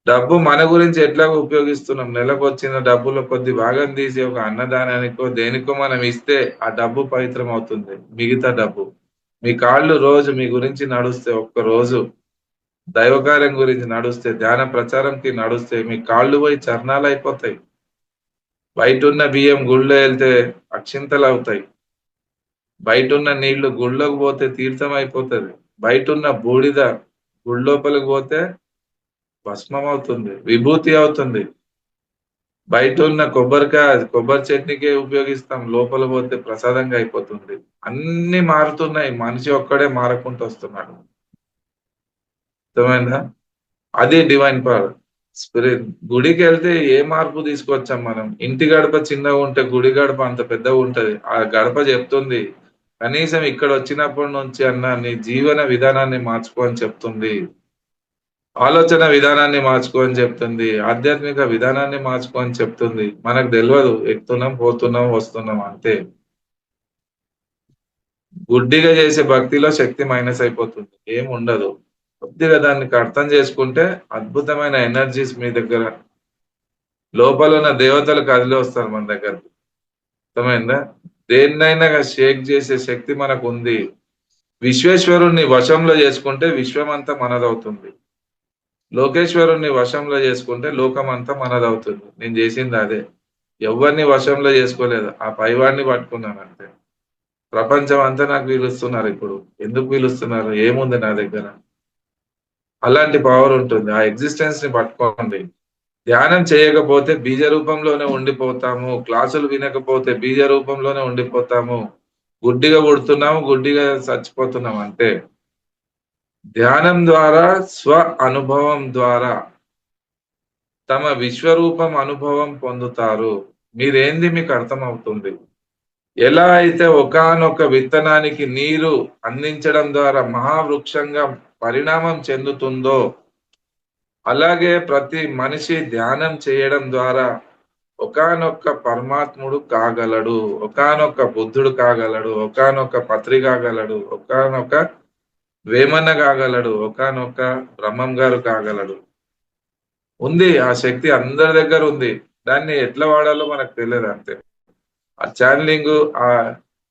డబ్బు మన గురించి ఎట్లా ఉపయోగిస్తున్నాం? నెలకు వచ్చిన డబ్బులో కొద్ది భాగం తీసి ఒక అన్నదానానికో దేనికో మనం ఇస్తే ఆ డబ్బు పవిత్రం అవుతుంది. మిగతా డబ్బు మీ కాళ్ళు రోజు మీ గురించి నడుస్తే, ఒక్క రోజు దైవకార్యం గురించి నడుస్తే, ధ్యాన ప్రచారంకి నడుస్తే మీ కాళ్ళు పోయి చరణాలు అయిపోతాయి. బయట ఉన్న బియ్యం గుళ్ళో వెళ్తే అక్షింతలు అవుతాయి. బయట ఉన్న నీళ్లు గుళ్ళోకి పోతే తీర్థం అయిపోతుంది. బయట ఉన్న బూడిద గుళ్ళోపలికి పోతే భస్మం అవుతుంది, విభూతి అవుతుంది. బయట ఉన్న కొబ్బరి చట్నీకే ఉపయోగిస్తాం, లోపల పోతే ప్రసాదంగా అయిపోతుంది. అన్ని మారుతున్నాయి, మనిషి ఒక్కడే మారకుంటూ వస్తున్నాడు. అర్థమైందా? అది డివైన్ పవర్. స్పిరిట్. గుడికి వెళ్తే ఏ మార్పు తీసుకొచ్చాం మనం? ఇంటి గడప చిన్నగా ఉంటే గుడి గడప అంత పెద్దగా ఉంటది. ఆ గడప చెప్తుంది కనీసం ఇక్కడ వచ్చినప్పటి నుంచి అన్న నీ జీవన విధానాన్ని మార్చుకో అని చెప్తుంది. ఆలోచన విధానాన్ని మార్చుకో అని చెప్తుంది. ఆధ్యాత్మిక విధానాన్ని మార్చుకో అని చెప్తుంది. మనకు తెలియదు, ఎక్కుతున్నాం, పోతున్నాం, వస్తున్నాం అంతే. గుడ్డిగా చేసే భక్తిలో శక్తి మైనస్ అయిపోతుంది, ఏం ఉండదు. కొద్దిగా దానికి అర్థం చేసుకుంటే అద్భుతమైన ఎనర్జీస్ మీ దగ్గర, లోపల ఉన్న దేవతలు కదిలి వస్తారు మన దగ్గరకు. అర్థమైందా? దేన్నైనా షేక్ చేసే శక్తి మనకు ఉంది. విశ్వేశ్వరుణ్ణి వశంలో చేసుకుంటే విశ్వం అంతా మనదవుతుంది. లోకేశ్వరుణ్ణి వశంలో చేసుకుంటే లోకం అంతా మనదవుతుంది. నేను చేసింది అదే. ఎవరిని వశంలో చేసుకోలేదు, ఆ పైవాడిని పట్టుకున్నాను అంతే. ప్రపంచం అంతా నాకు పిలుస్తున్నారు ఇప్పుడు. ఎందుకు పిలుస్తున్నారు? ఏముంది నా దగ్గర? అలాంటి పవర్ ఉంటుంది. ఆ ఎగ్జిస్టెన్స్ ని పట్టుకోండి. ధ్యానం చేయకపోతే బీజ రూపంలోనే ఉండిపోతాము. క్లాసులు వినకపోతే బీజ రూపంలోనే ఉండిపోతాము. గుడ్డిగా పుడుతున్నాము, గుడ్డిగా చచ్చిపోతున్నాం అంతే. ధ్యానం ద్వారా, స్వ అనుభవం ద్వారా తమ విశ్వరూపం అనుభవం పొందుతారు. మీరేంది మీకు అర్థమవుతుంది. ఎలా అయితే ఒకానొక విత్తనానికి నీరు అందించడం ద్వారా మహావృక్షంగా పరిణామం చెందుతుందో, అలాగే ప్రతి మనిషి ధ్యానం చేయడం ద్వారా ఒకానొక పరమాత్ముడు కాగలడు. ఒకానొక బుద్ధుడు కాగలడు. ఒకానొక పత్రి కాగలడు. ఒకానొక వేమన్న కాగలడు. ఒకానొక బ్రహ్మం గారు కాగలడు. ఉంది. ఆ శక్తి అందరి దగ్గర ఉంది. దాన్ని ఎట్లా వాడాలో మనకు తెలియదు అంతే. ఆ ఛానెలింగు, ఆ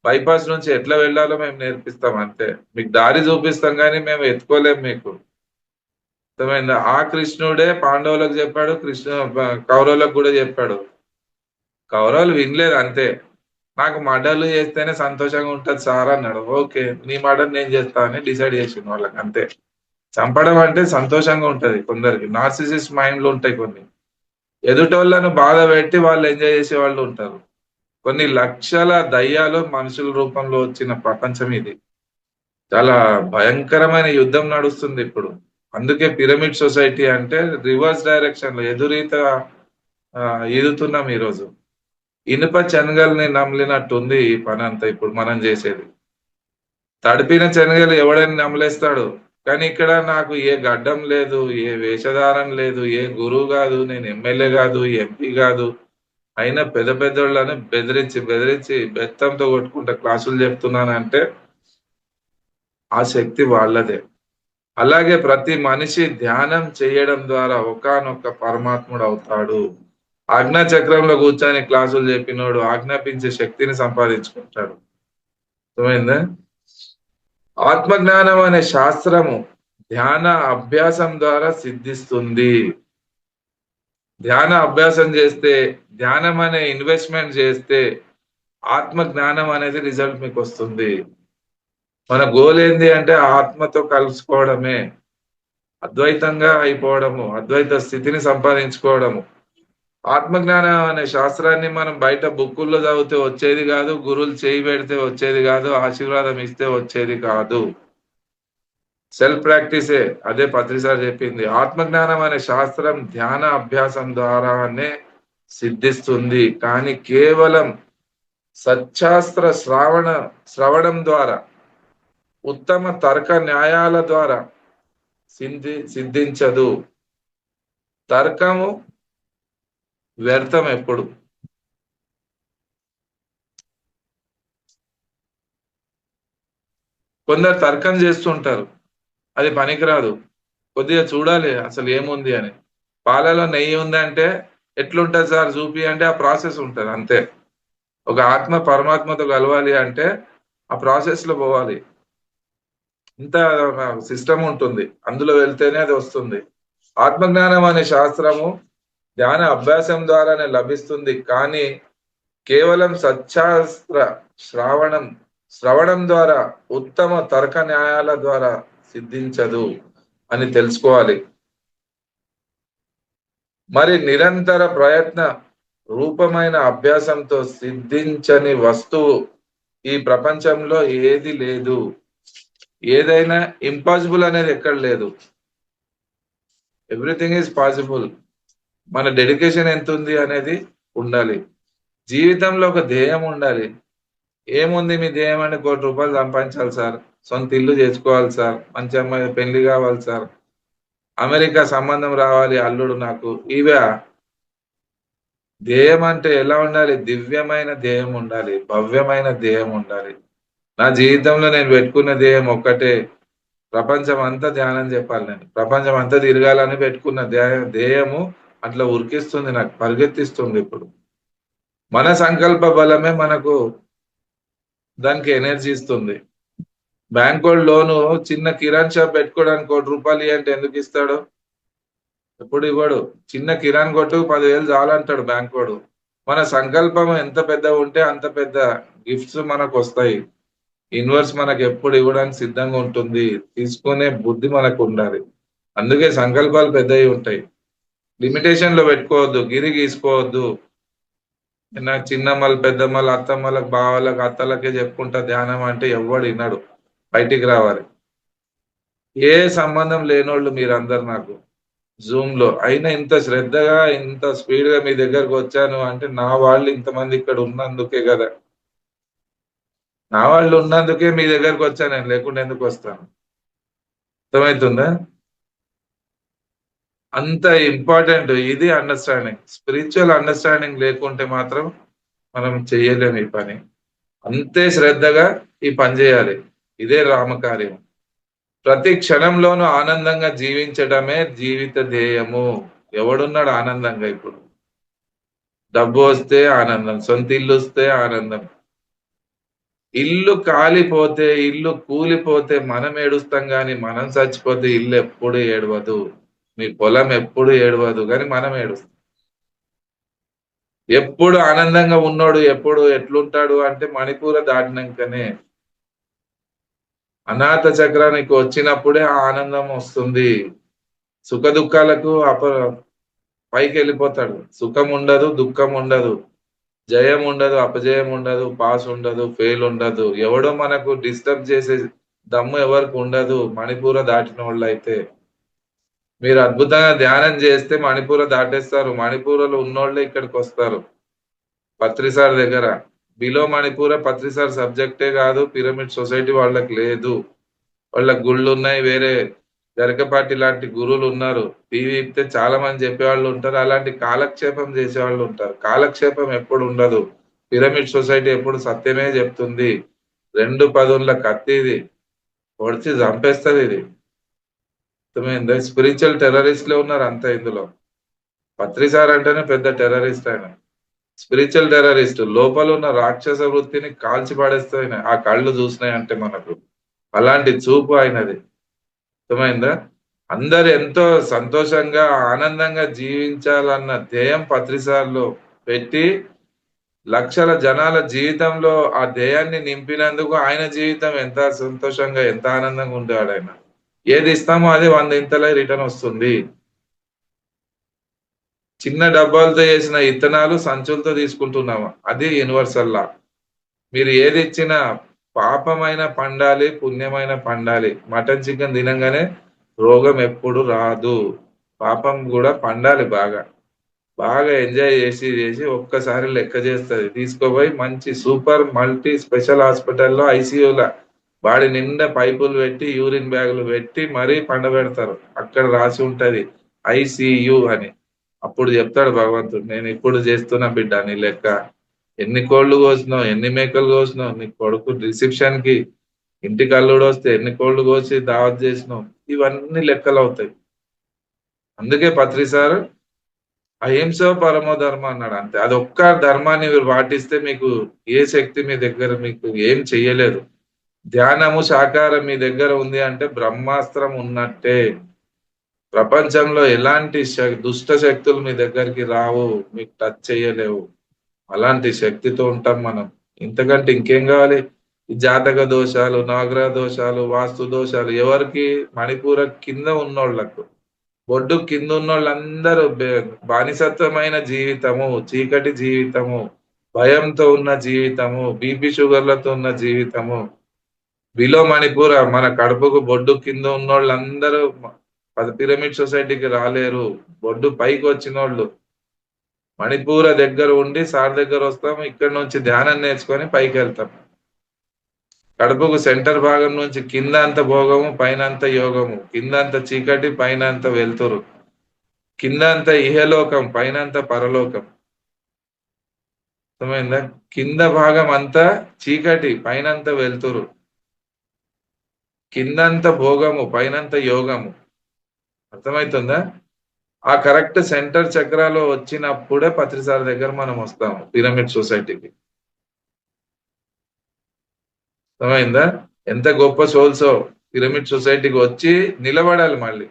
బైపాస్ నుంచి ఎట్లా వెళ్ళాలో మేము నేర్పిస్తాం అంతే. మీకు దారి చూపిస్తాం గానీ మేము ఎత్తుకోలేం మీకు. అర్థమైందా? ఆ కృష్ణుడే పాండవులకు చెప్పాడు. కౌరవులకు కూడా చెప్పాడు. కౌరవులు వినలేదు అంతే. నాకు మర్డర్‌లు చేస్తేనే సంతోషంగా ఉంటది సార్ అన్నాడు. ఓకే. నీ మర్డర్ నేను చేస్తా అని డిసైడ్ చేసిండు వాళ్ళకి అంతే. చంపడం అంటే సంతోషంగా ఉంటది కొందరికి. నార్సిసిస్ట్ మైండ్‌లు ఉంటాయి కొన్ని. ఎదుటోళ్ళను బాధపెట్టి వాళ్ళు ఎంజాయ్ చేసేవాళ్ళు ఉంటారు. కొన్ని లక్షల దయ్యాలు మనుషుల రూపంలో వచ్చిన ప్రపంచం ఇది. చాలా భయంకరమైన యుద్ధం నడుస్తుంది ఇప్పుడు. అందుకే పిరమిడ్ సొసైటీ అంటే రివర్స్ డైరెక్షన్‌లో ఎదురీత ఈదుతున్నాం ఈరోజు. ఇనుప శనగల్ని నమిలినట్టుంది ఈ పనంతా ఇప్పుడు మనం చేసేది. తడిపిన శనగలు ఎవడైనా నమిలేస్తాడు. కానీ ఇక్కడ నాకు ఏ గడ్డం లేదు, ఏ వేషధారణ లేదు, ఏ గురువు గాదు, నేను ఎమ్మెల్యే గాదు, ఎంపీ గాదు. అయినా పెద్ద పెద్దోళ్ళని బెదిరించి, బెదిరించి బెత్తంతో కొట్టుకుంటా క్లాసులు చెప్తున్నానంటే ఆ శక్తి వాళ్ళదే. అలాగే ప్రతి మనిషి ధ్యానం చేయడం ద్వారా ఒకానొక పరమాత్ముడు అవుతాడు. ఆజ్ఞా చక్రంలో కూర్చొని క్లాసులు చెప్పినోడు ఆజ్ఞాపించే శక్తిని సంపాదించుకుంటాడు. అర్థమైందా? ఆత్మజ్ఞానం అనే శాస్త్రము ధ్యాన అభ్యాసం ద్వారా సిద్ధిస్తుంది. ధ్యాన అభ్యాసం చేస్తే, ధ్యానం అనే ఇన్వెస్ట్‌మెంట్ చేస్తే ఆత్మ జ్ఞానం అనేది రిజల్ట్ మీకొస్తుంది. మన గోల్ ఏంది అంటే ఆత్మతో కలుసుకోవడమే. అద్వైతంగా అయిపోవడము. అద్వైత స్థితిని సంపాదించుకోవడము. ఆత్మజ్ఞానం అనే శాస్త్రాన్ని మనం బయట బుక్కుల్లో చదివితే వచ్చేది కాదు. గురువులు చేయి పెడితే వచ్చేది కాదు. ఆశీర్వాదం ఇస్తే వచ్చేది కాదు. సెల్ఫ్ ప్రాక్టీసే. అదే పత్రి సార్ చెప్పింది. ఆత్మజ్ఞానం అనే శాస్త్రం ధ్యాన అభ్యాసం ద్వారానే సిద్ధిస్తుంది. కానీ కేవలం సచ్చాస్త్ర శ్రవణం ద్వారా, ఉత్తమ తర్క న్యాయాల ద్వారా సిద్ధించదు. తర్కము వ్యర్థం ఎప్పుడు. కొందరు తర్కం చేస్తుంటారు. అది పనికిరాదు. కొద్దిగా చూడాలి అసలు ఏముంది అని. పాలలో నెయ్యి ఉందంటే ఎట్లుంటది సార్ చూపి అంటే ఆ ప్రాసెస్ ఉంటది అంతే. ఒక ఆత్మ పరమాత్మతో కలవాలి అంటే ఆ ప్రాసెస్ లో పోవాలి. ఇంత సిస్టమ్ ఉంటుంది. అందులో వెళ్తేనే అది వస్తుంది. ఆత్మజ్ఞానం అనే శాస్త్రము ధ్యాన అభ్యాసం ద్వారానే లభిస్తుంది. కానీ కేవలం సచ్చాస్త్ర శ్రావణం శ్రవణం ద్వారా, ఉత్తమ తర్క న్యాయాల ద్వారా సిద్ధించదు అని తెలుసుకోవాలి. మరి నిరంతర ప్రయత్న రూపమైన అభ్యాసంతో సిద్ధించని వస్తువు ఈ ప్రపంచంలో ఏది లేదు. ఏదైనా ఇంపాసిబుల్ అనేది ఎక్కడ లేదు. Everything is possible. మన డెడికేషన్ ఎంత ఉంది అనేది ఉండాలి. జీవితంలో ఒక ధ్యేయం ఉండాలి. ఏముంది మీ ధ్యేయం అంటే ₹1,00,00,000 సంపాదించాలి సార్. సొంత ఇల్లు తెచ్చుకోవాలి సార్. మంచి అమ్మాయి పెళ్లి కావాలి సార్. అమెరికా సంబంధం రావాలి అల్లుడు నాకు. ఇవే ధ్యేయం అంటే ఎలా ఉండాలి? దివ్యమైన ధ్యేయం ఉండాలి. భవ్యమైన ధ్యేయం ఉండాలి. నా జీవితంలో నేను పెట్టుకున్న ధ్యేయం ఒక్కటే. ప్రపంచం అంతా ధ్యానం చెప్పాలి నేను. ప్రపంచం అంతా తిరగాలని పెట్టుకున్న ధ్యేయము అట్లా ఉరికిస్తుంది నాకు. పరిగెత్తిస్తుంది ఇప్పుడు. మన సంకల్ప బలమే మనకు దానికి ఎనర్జీ ఇస్తుంది. బ్యాంకోడు లోను చిన్న కిరాణ్ షాప్ పెట్టుకోవడానికి ₹1 ఇయ్యంటే ఎందుకు ఇస్తాడు? ఎప్పుడు ఇవ్వడు. చిన్న కిరాణ్ కొట్టుకు 10,000 చాలంటాడు బ్యాంకోడు. మన సంకల్పం ఎంత పెద్దగా ఉంటే అంత పెద్ద గిఫ్ట్స్ మనకొస్తాయి. యూనివర్స్ మనకు ఎప్పుడు ఇవ్వడానికి సిద్ధంగా ఉంటుంది. తీసుకునే బుద్ధి మనకు ఉండాలి. అందుకే సంకల్పాలు పెద్దవి ఉంటాయి. లిమిటేషన్ లో పెట్టుకోవద్దు. గిరి గీసుకోవద్దు. నాకు చిన్నమ్మలు, పెద్దమ్మలు, అత్తమ్మలకు, బావలకు, అత్తలకే చెప్పుకుంటా ధ్యానం అంటే ఎవ్వడు వినడు. బయటికి రావాలి. ఏ సంబంధం లేనోళ్ళు మీరందరు నాకు. జూమ్ లో అయినా ఇంత శ్రద్ధగా ఇంత స్పీడ్ గా మీ దగ్గరకు వచ్చాను అంటే నా వాళ్ళు ఇంతమంది ఇక్కడ ఉన్నందుకే కదా. నా వాళ్ళు ఉన్నందుకే మీ దగ్గరకు వచ్చాను, నేను లేకుండా ఎందుకు వస్తాను. అర్థమవుతుందా? అంత ఇంపార్టెంట్ ఇది అండర్స్టాండింగ్. స్పిరిచువల్ అండర్స్టాండింగ్ లేకుంటే మాత్రం మనం చెయ్యలేము ఈ పని. అంతే శ్రద్ధగా ఈ పని చేయాలి. ఇదే రామకార్యం. ప్రతి క్షణంలోనూ ఆనందంగా జీవించడమే జీవిత ధ్యేయము. ఎవడున్నాడు ఆనందంగా ఇప్పుడు? డబ్బు వస్తే ఆనందం, సొంత ఇల్లు వస్తే ఆనందం. ఇల్లు కాలిపోతే, ఇల్లు కూలిపోతే మనం ఏడుస్తాం గాని, మనం చచ్చిపోతే ఇల్లు ఎప్పుడు ఏడవదు. మీ పొలం ఎప్పుడు ఏడవదు గాని మనం ఏడుస్తాం. ఎప్పుడు ఆనందంగా ఉన్నోడు ఎప్పుడు ఎట్లుంటాడు అంటే మణిపూర దాటినాకనే. అనాథ చక్రానికి వచ్చినప్పుడే ఆ ఆనందం వస్తుంది. సుఖ దుఃఖాలకు పైకి వెళ్ళిపోతాడు. సుఖం ఉండదు, దుఃఖం ఉండదు, జయం ఉండదు, అపజయం ఉండదు, పాస్ ఉండదు, ఫెయిల్ ఉండదు. ఎవడో మనకు డిస్టర్బ్ చేసే దమ్ము ఎవరికి ఉండదు మణిపూర దాటిన వాళ్ళు అయితే. మీరు అద్భుతంగా ధ్యానం చేస్తే మణిపూర దాటేస్తారు. మణిపూరలో ఉన్నోళ్ళే ఇక్కడికి వస్తారు పత్రిసార్ దగ్గర. బిలో మణిపూర పత్రిసార్ సబ్జెక్టే కాదు, పిరమిడ్ సొసైటీ వాళ్ళకి లేదు. వాళ్ళ గుళ్ళు ఉన్నాయి, వేరే గరికపాటి లాంటి గురువులు ఉన్నారు. టీవీ ఇస్తే చాలా మంది చెప్పేవాళ్ళు ఉంటారు, అలాంటి కాలక్షేపం చేసేవాళ్ళు ఉంటారు. కాలక్షేపం ఎప్పుడు ఉండదు. పిరమిడ్ సొసైటీ ఎప్పుడు సత్యమే చెప్తుంది. 2 పదుల కత్తి ఇది, పొడిచి చంపేస్తుంది ఇది. అర్థమైందా? స్పిరిచువల్ టెర్రరిస్ట్లే ఉన్నారు అంతా ఇందులో. పత్రిసార్ అంటేనే పెద్ద టెర్రరిస్ట్ ఆయన. స్పిరిచువల్ టెర్రరిస్ట్ లోపల ఉన్న రాక్షస వృత్తిని కాల్చి పడేస్తాయి ఆ కళ్ళు చూసినాయి అంటే మనకు. అలాంటి చూపు ఆయనది. అర్థమైందా? అందరు ఎంతో సంతోషంగా ఆనందంగా జీవించాలన్న ధ్యేయం పత్రిసార్లు పెట్టి లక్షల జనాల జీవితంలో ఆ ధ్యేయాన్ని నింపినందుకు ఆయన జీవితం ఎంత సంతోషంగా ఎంత ఆనందంగా ఉండేవాడు ఆయన. ఏది ఇస్తామో అది 100 ఇంతలే రిటర్న్ వస్తుంది. చిన్న డబ్బాలతో చేసిన ఇత్తనాలు సంచులతో తీసుకుంటున్నాము, అది యూనివర్సల్ లా. మీరు ఏది ఇచ్చినా పాపమైన పండాలి, పుణ్యమైన పండాలి. మటన్ చికెన్ తినంగానే రోగం ఎప్పుడు రాదు. పాపం కూడా పండాలి బాగా. బాగా ఎంజాయ్ చేసి చేసి ఒక్కసారి లెక్క చేస్తుంది, తీసుకోపోయి మంచి సూపర్ మల్టీ స్పెషల్ హాస్పిటల్లో ఐసీయూల వాడి నిండా పైపులు పెట్టి యూరిన్ బ్యాగులు పెట్టి మరీ పండబెడతారు. అక్కడ రాసి ఉంటది ఐసీయు అని. అప్పుడు చెప్తాడు భగవంతుడు, నేను ఇప్పుడు చేస్తున్నా బిడ్డ నీ లెక్క. ఎన్ని కోళ్లు కోసినావు, ఎన్ని మేకలు కోసినావు, నీ కొడుకు రిసెప్షన్ కి ఇంటికి అల్లుడు వస్తే ఎన్ని కోళ్లు కోసి దావత్ చేసినావు, ఇవన్నీ లెక్కలు అవుతాయి. అందుకే పత్రి సార్ అహింస పరమో ధర్మం అన్నాడు అంతే. అది ఒక్క ధర్మాన్ని మీరు పాటిస్తే మీకు ఏ శక్తి మీ దగ్గర మీకు ఏం చెయ్యలేదు. ధ్యానము సాకారం మీ దగ్గర ఉంది అంటే బ్రహ్మాస్త్రం ఉన్నట్టే. ప్రపంచంలో ఎలాంటి దుష్ట శక్తులు మీ దగ్గరికి రావు, మీకు టచ్ చేయలేవు. అలాంటి శక్తితో ఉంటాం మనం. ఇంతకంటే ఇంకేం కావాలి? ఈ జాతక దోషాలు, నవగ్రహ దోషాలు, వాస్తు దోషాలు ఎవరికి? మణిపూర కింద ఉన్నోళ్లకు. బొడ్డు కింద ఉన్నోళ్ళందరూ బానిసత్వమైన జీవితము, చీకటి జీవితము, భయంతో ఉన్న జీవితము, బీపీ షుగర్లతో ఉన్న జీవితము. బిలో మణిపూర మన కడుపుకు బొడ్డు కింద ఉన్నోళ్ళందరూ పిరమిడ్ సొసైటీకి రాలేరు. బొడ్డు పైకి వచ్చినోళ్ళు మణిపూర దగ్గర ఉండి సార్ దగ్గర వస్తాం, ఇక్కడ నుంచి ధ్యానం నేర్చుకొని పైకి వెళ్తాం. కడుపుకు సెంటర్ భాగం నుంచి కింద అంత భోగము, పైన అంత యోగము. కింద అంత చీకటి, పైన అంత వెలుతురు. కింద అంత ఇహలోకం, పైన అంత పరలోకం. అర్థమైందా? కింద భాగం అంతా చీకటి, పైన అంత వెలుతురు. కిందంత భోగము, పైనంత యోగము. అర్థమవుతుందా? ఆ కరెక్ట్ సెంటర్ చక్రాలో వచ్చినప్పుడే పత్రిసార్ దగ్గర మనం వస్తాము పిరమిడ్ సొసైటీకి. అర్థమైందా? ఎంత గొప్ప సోల్సో పిరమిడ్ సొసైటీకి వచ్చి నిలబడాలి. మళ్ళీ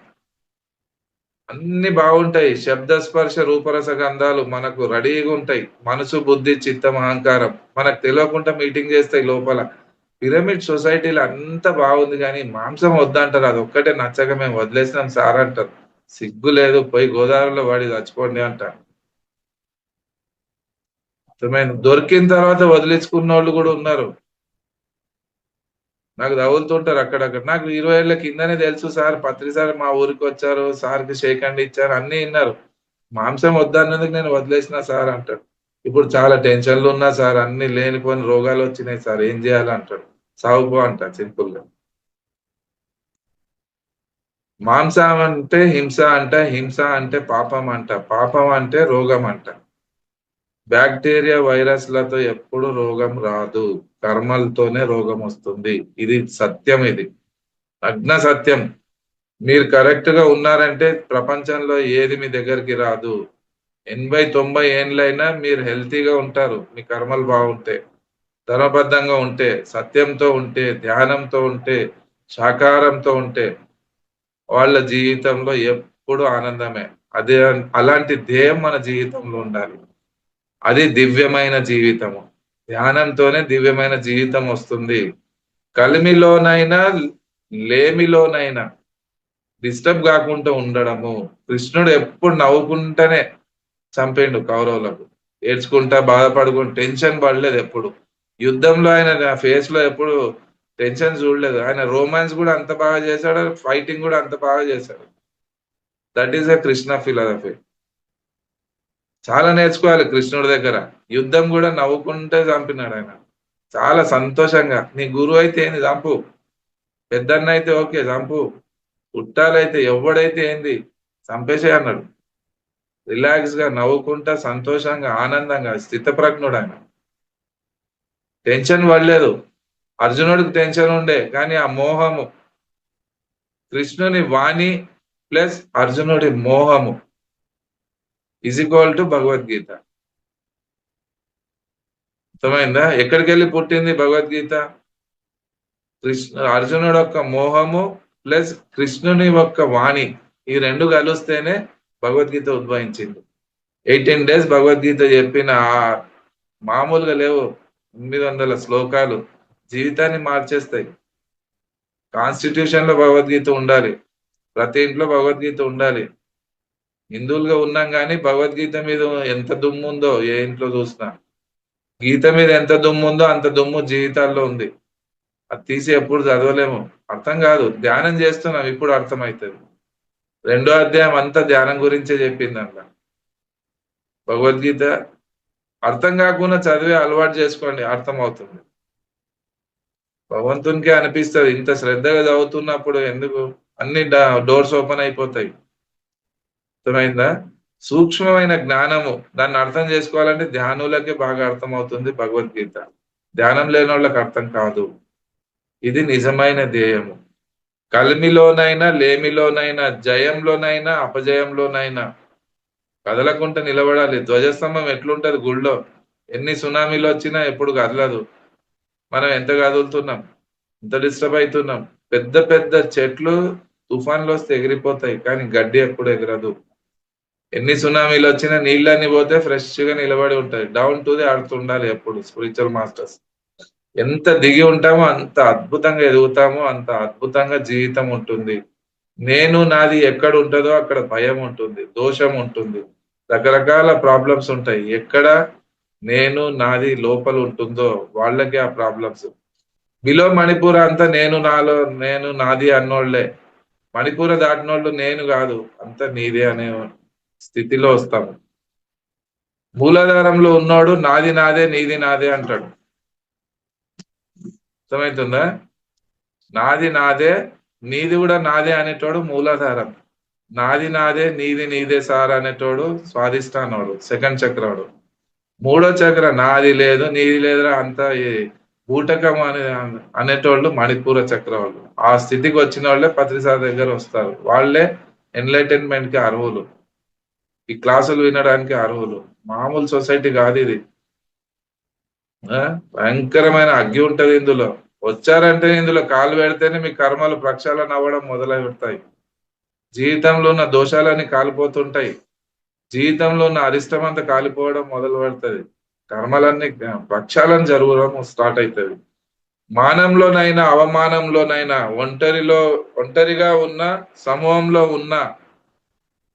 అన్ని బాగుంటాయి. శబ్ద స్పర్శ రూపరస గంధాలు మనకు రెడీగా ఉంటాయి. మనసు బుద్ధి చిత్తం అహంకారం మనకు తెలియకుండా మీటింగ్ చేస్తాయి లోపల. పిరమిడ్ సొసైటీలో అంత బాగుంది కానీ మాంసం వద్దంటారు. అది ఒక్కటే నచ్చక మేము వదిలేసినాం సార్ అంటారు. సిగ్గు లేదు, పోయి గోదావరిలో వాడి చచ్చిపోండి అంటారు. అర్థమైంది? దొరికిన తర్వాత వదిలించుకున్న వాళ్ళు కూడా ఉన్నారు. నాకు తగులుతుంటారు అక్కడక్కడ. నాకు 20 ఏళ్ల కిందనే తెలుసు సార్. పత్రి సార్ మా ఊరికి వచ్చారు. సార్‌కి షేక్ హ్యాండ్ ఇచ్చారు. అన్నీ ఇన్నారు. మాంసం వద్దన్నందుకు నేను వదిలేసిన సార్ అంటాడు. ఇప్పుడు చాలా టెన్షన్‌లు ఉన్నా సార్. అన్ని లేనిపోని రోగాలొచ్చినాయి సార్. ఏం చేయాలి అంటాడు. సావుపో అంటా సింపుల్‌గా. మాంసం అంటే హింస అంట. హింస అంటే పాపం అంట. పాపం అంటే రోగం అంట. బాక్టీరియా, వైరస్‌లతో ఎప్పుడు రోగం రాదు. కర్మలతోనే రోగం వస్తుంది. ఇది సత్యం ఇది. నగ్న సత్యం. మీరు కరెక్ట్‌గా ఉన్నారంటే ప్రపంచంలో ఏది మీ దగ్గరికి రాదు. 80, 90 ఏండ్లైనా మీరు హెల్తీగా ఉంటారు. మీ కర్మలు బాగుంటే. ధర్మబద్ధంగా ఉంటే, సత్యంతో ఉంటే, ధ్యానంతో ఉంటే, శాకాహారంతో ఉంటే, వాళ్ళ జీవితంలో ఎప్పుడు ఆనందమే. అదే అలాంటి ధ్యేయం మన జీవితంలో ఉండాలి. అది దివ్యమైన జీవితము. ధ్యానంతోనే దివ్యమైన జీవితం వస్తుంది. కలిమిలోనైనా, లేమిలోనైనా డిస్టర్బ్ కాకుండా ఉండడము. కృష్ణుడు ఎప్పుడు నవ్వుకుంటనే చంపిండు కౌరవులకు. ఏడ్చుకుంటా, బాధపడుకుంటూ టెన్షన్ పడలేదు ఎప్పుడు. యుద్ధంలో ఆయన ఫేస్ లో ఎప్పుడు టెన్షన్ చూడలేదు. ఆయన రొమాన్స్ కూడా అంత బాగా చేశాడు. ఫైటింగ్ కూడా అంత బాగా చేశాడు. That is a Krishna philosophy. చాలా నేర్చుకోవాలి కృష్ణుడి దగ్గర. యుద్ధం కూడా నవ్వుకుంటే చంపినాడు ఆయన. చాలా సంతోషంగా. నీ గురువు అయితే ఏంది చంపు. పెద్దన్న అయితే ఓకే చంపు. చుట్టాలైతే ఎవడైతే ఏంది చంపేసేయ్ అన్నాడు. రిలాక్స్ గా నవ్వుకుంటా సంతోషంగా ఆనందంగా స్థితప్రజ్ఞుడు ఆయన. టెన్షన్ పడలేదు. అర్జునుడికి టెన్షన్ ఉండే కానీ ఆ మోహము కృష్ణుని వాణి ప్లస్ అర్జునుడి మోహము ఈజ్ ఈక్వల్ టు భగవద్గీత. అర్థమైందా? ఎక్కడికి వెళ్ళి పుట్టింది భగవద్గీత? అర్జునుడు యొక్క మోహము ప్లస్ కృష్ణుని యొక్క వాణి ఈ రెండు కలిస్తేనే భగవద్గీత ఉద్భవించింది. 18 డేస్ భగవద్గీత చెప్పిన మామూలుగా లేవు. 800 శ్లోకాలు జీవితాన్ని మార్చేస్తాయి. కాన్స్టిట్యూషన్ లో భగవద్గీత ఉండాలి. ప్రతి ఇంట్లో భగవద్గీత ఉండాలి. హిందువులుగా ఉన్నాం కానీ భగవద్గీత మీద ఎంత దుమ్ము ఉందో ఏ ఇంట్లో చూసినా. గీత మీద ఎంత దుమ్ము ఉందో అంత దుమ్ము జీవితాల్లో ఉంది. అది తీసి ఎప్పుడు చదవలేము. అర్థం కాదు. ధ్యానం చేస్తున్నాం ఇప్పుడు అర్థమవుతుంది. రెండో అధ్యాయం అంతా ధ్యానం గురించే చెప్పింది అంట భగవద్గీత. అర్థం కాకుండా చదివే అలవాటు చేసుకోండి, అర్థమవుతుంది. భగవంతునికే అనిపిస్తుంది ఇంత శ్రద్ధగా చదువుతున్నప్పుడు ఎందుకు అన్ని డోర్స్ ఓపెన్ అయిపోతాయి. అర్థమైందా? సూక్ష్మమైన జ్ఞానము దాన్ని అర్థం చేసుకోవాలంటే ధ్యానులకే బాగా అర్థమవుతుంది భగవద్గీత. ధ్యానం లేని వాళ్ళకి అర్థం కాదు. ఇది నిజమైన ధ్యేయము. కలిమిలోనైనా, లేమిలోనైనా, జయంలోనైనా, అపజయంలోనైనా కదలకుండా నిలబడాలి. ధ్వజస్తంభం ఎట్లుంటది గుళ్ళో? ఎన్ని సునామీలు వచ్చినా ఎప్పుడు కదలదు. మనం ఎంత కదులుతున్నాం, ఎంత డిస్టర్బ్ అవుతున్నాం. పెద్ద పెద్ద చెట్లు తుఫాన్లు వస్తే ఎగిరిపోతాయి కానీ గడ్డి ఎప్పుడు ఎగరదు. ఎన్ని సునామీలు వచ్చినా నీళ్ళన్ని పోతే ఫ్రెష్ గా నిలబడి ఉంటాయి. డౌన్ టు ది అర్త్ ఉండాలి ఎప్పుడు. స్పిరిచువల్ మాస్టర్స్ ఎంత దిగి ఉంటామో అంత అద్భుతంగా ఎదుగుతామో అంత అద్భుతంగా జీవితం ఉంటుంది. నేను నాది ఎక్కడ ఉంటుందో అక్కడ భయం ఉంటుంది, దోషం ఉంటుంది, రకరకాల ప్రాబ్లమ్స్ ఉంటాయి. ఎక్కడ నేను నాది లోపల ఉంటుందో వాళ్ళకే ఆ ప్రాబ్లమ్స్. బిలో మణిపూర్ అంతా నేను నాలో నేను నాది అన్నోళ్లే. మణిపూర దాటినోళ్ళు నేను కాదు అంత నీదే అనే స్థితిలో వస్తాము. మూలాధారంలో ఉన్నోడు నాది నాదే నీది నాదే అంటాడు. అర్థమవుతుందా? నాది నాదే నీది కూడా నాదే అనేటోడు మూలాధారం. నాది నాదే నీది నీదే సార్ అనేటోడు స్వాదిష్టానోడు, సెకండ్ చక్రాడు. మూడో చక్ర నాది లేదు నీది లేదురా అంతా ఈ బూటకం అనేటోళ్ళు మణిపూర చక్ర వాళ్ళు. ఆ స్థితికి వచ్చిన వాళ్ళే పత్రిసార్ దగ్గర వస్తారు. వాళ్ళే ఎన్లైటైన్మెంట్ కి అర్హులు, ఈ క్లాసులు వినడానికి అర్హులు. మామూలు సొసైటీ కాదు ఇది. భయంకరమైన అగ్గి ఉంటది ఇందులో. వచ్చారంటే ఇందులో కాలు పెడితేనే మీ కర్మలు ప్రక్షాళన అవ్వడం మొదలై పెడతాయి. జీవితంలో ఉన్న దోషాలన్నీ కాలిపోతుంటాయి. జీవితంలో ఉన్న అరిష్టం అంతా కాలిపోవడం మొదలు పెడుతుంది. కర్మలన్నీ ప్రక్షాళన జరగడం స్టార్ట్ అవుతుంది. మానంలోనైనా అవమానంలోనైనా ఒంటరిగా ఉన్న సమూహంలో ఉన్న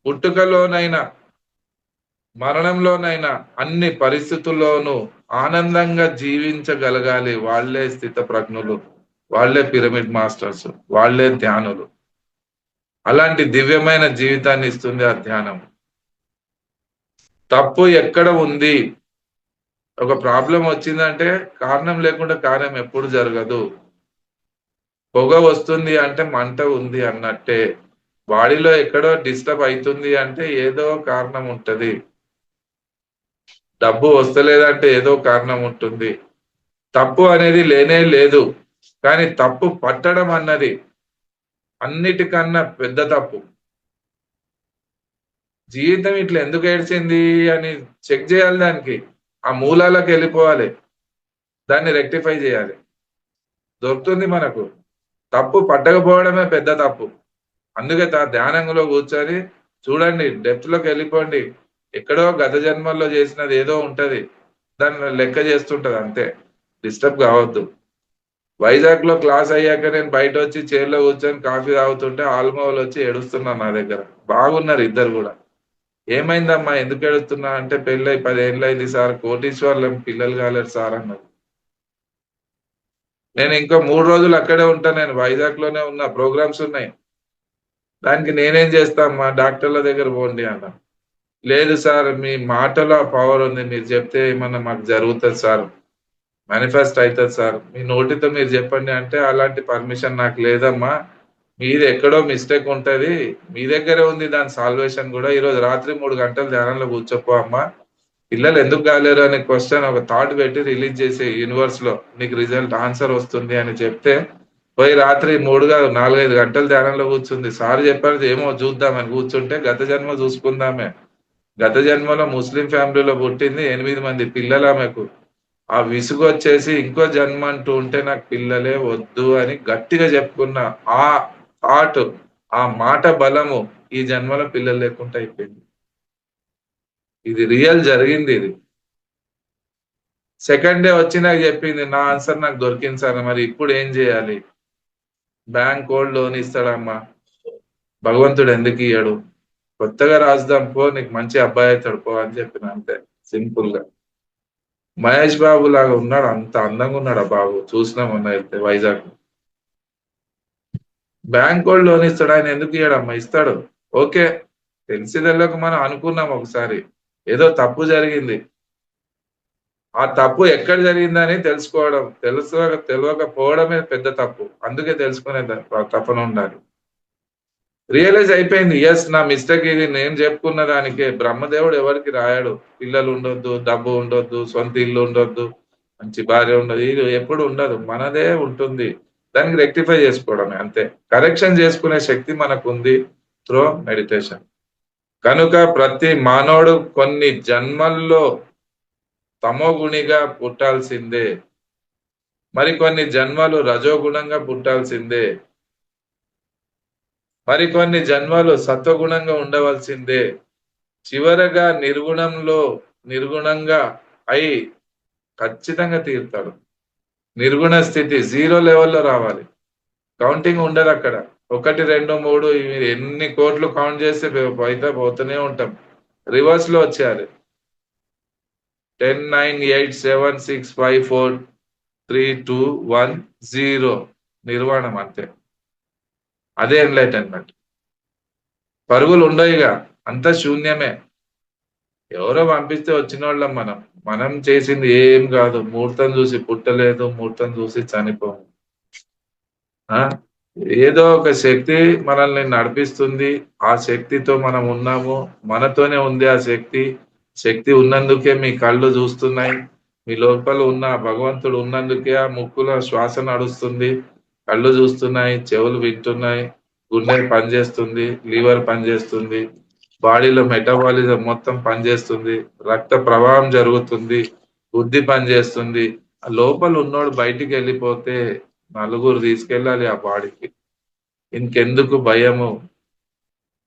పుట్టుకలోనైనా మరణంలోనైనా అన్ని పరిస్థితుల్లోనూ ఆనందంగా జీవించగలగాలి. వాళ్లే స్థిత ప్రజ్ఞులు. వాళ్ళే పిరమిడ్ మాస్టర్స్, వాళ్ళే ధ్యానులు. అలాంటి దివ్యమైన జీవితాన్ని ఇస్తుంది ఆ ధ్యానం. తప్పు ఎక్కడ ఉంది? ఒక ప్రాబ్లం వచ్చిందంటే కారణం లేకుండా కార్యం ఎప్పుడు జరగదు. పొగ వస్తుంది అంటే మంట ఉంది అన్నట్టే. బాడీలో ఎక్కడో డిస్టర్బ్ అవుతుంది అంటే ఏదో కారణం ఉంటది. డబ్బు వస్తలేదంటే ఏదో కారణం ఉంటుంది. తప్పు అనేది లేనే లేదు. కానీ తప్పు పట్టడం అన్నది అన్నిటికన్నా పెద్ద తప్పు. జీవితం ఇట్లా ఎందుకు ఏడ్చింది అని చెక్ చేయాలి దానికి. ఆ మూలాలకు వెళ్ళిపోవాలి. దాన్ని రెక్టిఫై చేయాలి. దొరుకుతుంది మనకు. తప్పు పట్టకపోవడమే పెద్ద తప్పు. అందుకే ధ్యానంలో కూర్చొని చూడండి, డెప్త్ లోకి వెళ్ళిపోండి. ఎక్కడో గత జన్మల్లో చేసినది ఏదో ఉంటది, దాన్ని లెక్క చేస్తుంటది అంతే. డిస్టర్బ్ కావద్దు. వైజాగ్ లో క్లాస్ అయ్యాక నేను బయట వచ్చి చైర్ లో కూర్చొని కాఫీ తాగుతుంటే ఆల్మోలు వచ్చి ఏడుస్తున్నారు నా దగ్గర. బాగున్నారు ఇద్దరు కూడా. ఏమైందమ్మా, ఎందుకు ఏడుస్తున్నా అంటే, పెళ్ళై 10 ఏళ్ళు అయింది సార్, కోటీశ్వర్లం, పిల్లలు కాలేరు సార్ అన్నారు. నేను ఇంకా 3 రోజులు అక్కడే ఉంటా, నేను వైజాగ్ లోనే ఉన్నా, ప్రోగ్రామ్స్ ఉన్నాయి. దానికి నేనేం చేస్తా అమ్మా, డాక్టర్ల దగ్గర పోండి అన్న. లేదు సార్, మీ మాటలో ఆ పవర్ ఉంది, మీరు చెప్తే ఏమన్నా మాకు జరుగుతుంది సార్, మేనిఫెస్ట్ అవుతుంది సార్, మీ నోటితో మీరు చెప్పండి అంటే, అలాంటి పర్మిషన్ నాకు లేదమ్మా, మీది ఎక్కడో మిస్టేక్ ఉంటది, మీ దగ్గరే ఉంది దాని సాల్వేషన్ కూడా. ఈరోజు రాత్రి 3 గంటలు ధ్యానంలో కూర్చోపో అమ్మా, పిల్లలు ఎందుకు కాలేరు అనే క్వశ్చన్ ఒక థాట్ పెట్టి రిలీజ్ చేసే యూనివర్స్ లో, నీకు రిజల్ట్ ఆన్సర్ వస్తుంది అని చెప్తే, పోయి రాత్రి 4-5 గంటలు ధ్యానంలో కూర్చుంది. సార్ చెప్పారు ఏమో చూద్దామని కూర్చుంటే, గత జన్మ చూసుకుందామే. గత జన్మలో ముస్లిం ఫ్యామిలీలో పుట్టింది, 8 మంది పిల్లలు ఆమెకు. ఆ విసుగు వచ్చేసి ఇంకో జన్మ అంటూ ఉంటే నాకు పిల్లలే వద్దు అని గట్టిగా చెప్పుకున్న ఆ థాట్, ఆ మాట బలము ఈ జన్మలో పిల్లలు లేకుండా అయిపోయింది. ఇది రియల్ జరిగింది ఇది. సెకండ్ డే వచ్చి నాకు చెప్పింది, నా ఆన్సర్ నాకు దొరికింది సార్, మరి ఇప్పుడు ఏం చేయాలి? బ్యాంక్ గోల్డ్ లోన్ ఇస్తాడమ్మా, భగవంతుడు ఎందుకు ఇయ్యడు? కొత్తగా రాజధాం పో, నీకు మంచి అబ్బాయి అవుతాడు పో అని చెప్పిన అంతే, సింపుల్ గా. మహేష్ బాబు లాగా ఉన్నాడు, అంత అందంగా ఉన్నాడు ఆ బాబు, చూసినా మొన్న వెళ్తే వైజాగ్. బ్యాంక్ గోల్డ్ లోన్ ఇస్తాడు, ఆయన ఎందుకు ఇయ్యడమ్మా? ఇస్తాడు. ఓకే, తెలిసిదల్లోకి మనం అనుకున్నాం ఒకసారి, ఏదో తప్పు జరిగింది. ఆ తప్పు ఎక్కడ జరిగిందని తెలుసుకోవడం, తెలియకపోవడమే పెద్ద తప్పు. అందుకే తెలుసుకునే తపన ఉండాలి. రియలైజ్ అయిపోయింది, ఎస్ నా మిస్టేక్ ఇది, నేను చెప్పుకున్న దానికే. బ్రహ్మదేవుడు ఎవరికి రాయాడు పిల్లలు ఉండొద్దు, డబ్బు ఉండొద్దు, సొంత ఇల్లు ఉండొద్దు, మంచి భార్య ఉండదు, ఇది ఎప్పుడు ఉండదు, మనదే ఉంటుంది. దానికి రెక్టిఫై చేసుకోవడమే అంతే. కరెక్షన్ చేసుకునే శక్తి మనకు ఉంది త్రూ మెడిటేషన్. కనుక ప్రతి మానవుడు కొన్ని జన్మల్లో తమోగుణిగా పుట్టాల్సిందే, మరికొన్ని జన్మలు రజోగుణంగా పుట్టాల్సిందే, మరికొన్ని జన్మలు సత్వగుణంగా ఉండవలసిందే. చివరగా నిర్గుణంగా అయి ఖచ్చితంగా తీరుతాడు. నిర్గుణ స్థితి 0 లెవెల్లో రావాలి. కౌంటింగ్ ఉండదు అక్కడ. 1, 2, 3 ఇవి ఎన్ని కోట్లు కౌంట్ చేస్తే అయితే పోతూనే ఉంటాం. రివర్స్ లో వచ్చేయాలి. 10, 9, 8, 7, 6, 5, 4, 3, 2, 1, 0 నిర్వాణం అంతే. అదే ఎన్లైటన్మెంట్. పరుగులు ఉండవుగా, అంత శూన్యమే. ఎవరో పంపిస్తే వచ్చిన వాళ్ళం మనం. మనం చేసింది ఏం కాదు. ముహూర్తం చూసి పుట్టలేదు, ముహూర్తం చూసి చనిపోము. ఆ ఏదో ఒక శక్తి మనల్ని నడిపిస్తుంది. ఆ శక్తితో మనం ఉన్నాము, మనతోనే ఉంది ఆ శక్తి. శక్తి ఉన్నందుకే మీ కళ్ళు చూస్తున్నాయి, మీ లోపల ఉన్న భగవంతుడు ఉన్నందుకే ఆ ముక్కులో శ్వాస నడుస్తుంది, కళ్ళు చూస్తున్నాయి, చెవులు వింటున్నాయి, గుండె పనిచేస్తుంది, లివర్ పనిచేస్తుంది, బాడీలో మెటబాలిజం మొత్తం పనిచేస్తుంది, రక్త ప్రవాహం జరుగుతుంది, బుద్ధి పనిచేస్తుంది. ఆ లోపల ఉన్నోడు బయటికి వెళ్ళిపోతే నలుగురు తీసుకెళ్ళాలి ఆ బాడీకి. ఇంకెందుకు భయము,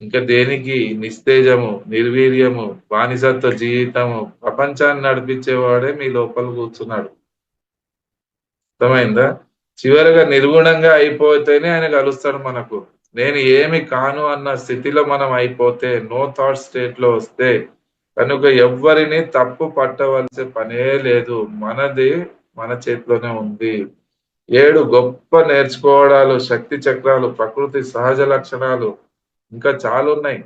ఇంకా దేనికి నిస్తేజము, నిర్వీర్యము, బానిసత్వ జీవితము? ప్రపంచాన్ని నడిపించేవాడే మీ లోపల కూర్చున్నాడు. అర్థమైందా? చివరిగా నిర్గుణంగా అయిపోతేనే ఆయన కలుస్తాడు మనకు. నేను ఏమి కాను అన్న స్థితిలో మనం అయిపోతే, నో థాట్ స్టేట్ లో వస్తే, కనుక ఎవ్వరిని తప్పు పట్టవలసిన పనే లేదు. మనది మన చేతిలోనే ఉంది. 7 గొప్ప నేర్చుకోవడాలు, శక్తి చక్రాలు, ప్రకృతి సహజ లక్షణాలు ఇంకా చాలా ఉన్నాయి.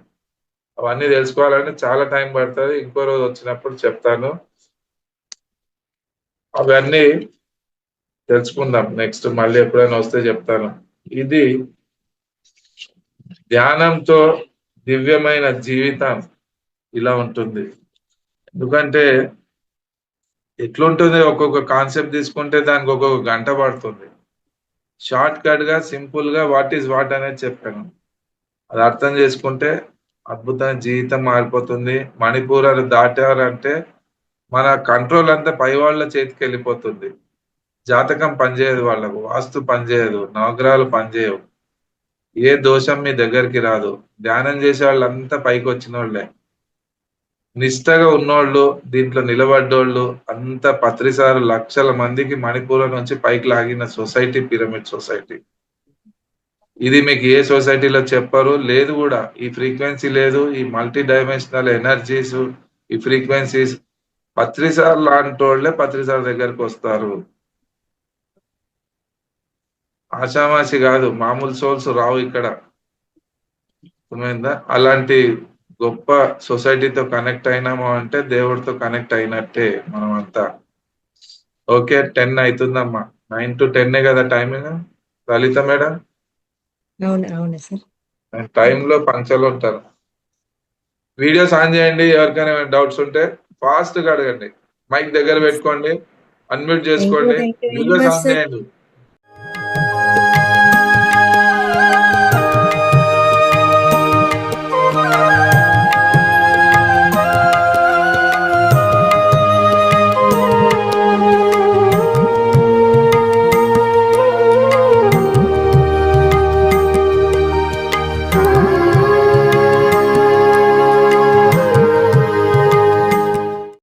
అవన్నీ తెలుసుకోవాలంటే చాలా టైం పడుతుంది. ఇంకో రోజు వచ్చినప్పుడు చెప్తాను. అవన్నీ తెలుసుకుందాం. నెక్స్ట్ మళ్ళీ ఎప్పుడైనా వస్తే చెప్తాను. ఇది ధ్యానంతో దివ్యమైన జీవితం ఇలా ఉంటుంది. ఎందుకంటే ఎట్లుంటుంది, ఒక్కొక్క కాన్సెప్ట్ తీసుకుంటే దానికి ఒక్కొక్క గంట పడుతుంది. షార్ట్ కట్ గా సింపుల్ గా వాట్ ఈస్ వాట్ అనేది చెప్పాను. అది అర్థం చేసుకుంటే అద్భుతమైన జీవితం మారిపోతుంది. మణిపూరాలు దాటారంటే మన కంట్రోల్ అంతా పై వాళ్ళ చేతికి వెళ్ళిపోతుంది. జాతకం పనిచేయదు, వాళ్ళకు వాస్తు పనిచేయదు, నవగ్రహాలు పనిచేయవు, ఏ దోషం మీ దగ్గరికి రాదు. ధ్యానం చేసే వాళ్ళంతా పైకి వచ్చిన వాళ్ళే. నిష్టగా ఉన్నోళ్ళు, దీంట్లో నిలబడ్డోళ్ళు అంత పత్రిసారు లక్షల మందికి మణిపూర్ నుంచి పైకి లాగిన సొసైటీ పిరమిడ్ సొసైటీ. ఇది మీకు ఏ సొసైటీలో చెప్పరు, లేదు కూడా. ఈ ఫ్రీక్వెన్సీ లేదు, ఈ మల్టీ డైమెన్షనల్ ఎనర్జీస్, ఈ ఫ్రీక్వెన్సీస్ పత్రిసార్ లాంటి వాళ్ళే పత్రిసార్ దగ్గరకు వస్తారు. ఆషామాషి కాదు, మామూలు సోల్స్ రావు ఇక్కడ. అర్థమైందా? అలాంటి గొప్ప సొసైటీతో కనెక్ట్ అయినాము అంటే దేవుడితో కనెక్ట్ అయినట్టే మనం అంతా. ఓకే, 10 అవుతుందమ్మా. 9 to 10 కదా టైమింగ్, లలిత మేడం? అవును అవును సార్. టైంలో పంచలు ఉంటారు. వీడియోస్ ఆన్ చేయండి. ఎవరికైనా డౌట్స్ ఉంటే ఫాస్ట్ గా అడగండి. మైక్ దగ్గర పెట్టుకోండి, అన్మ్యూట్ చేసుకోండి, thank you very videos much on sir. చేయండి.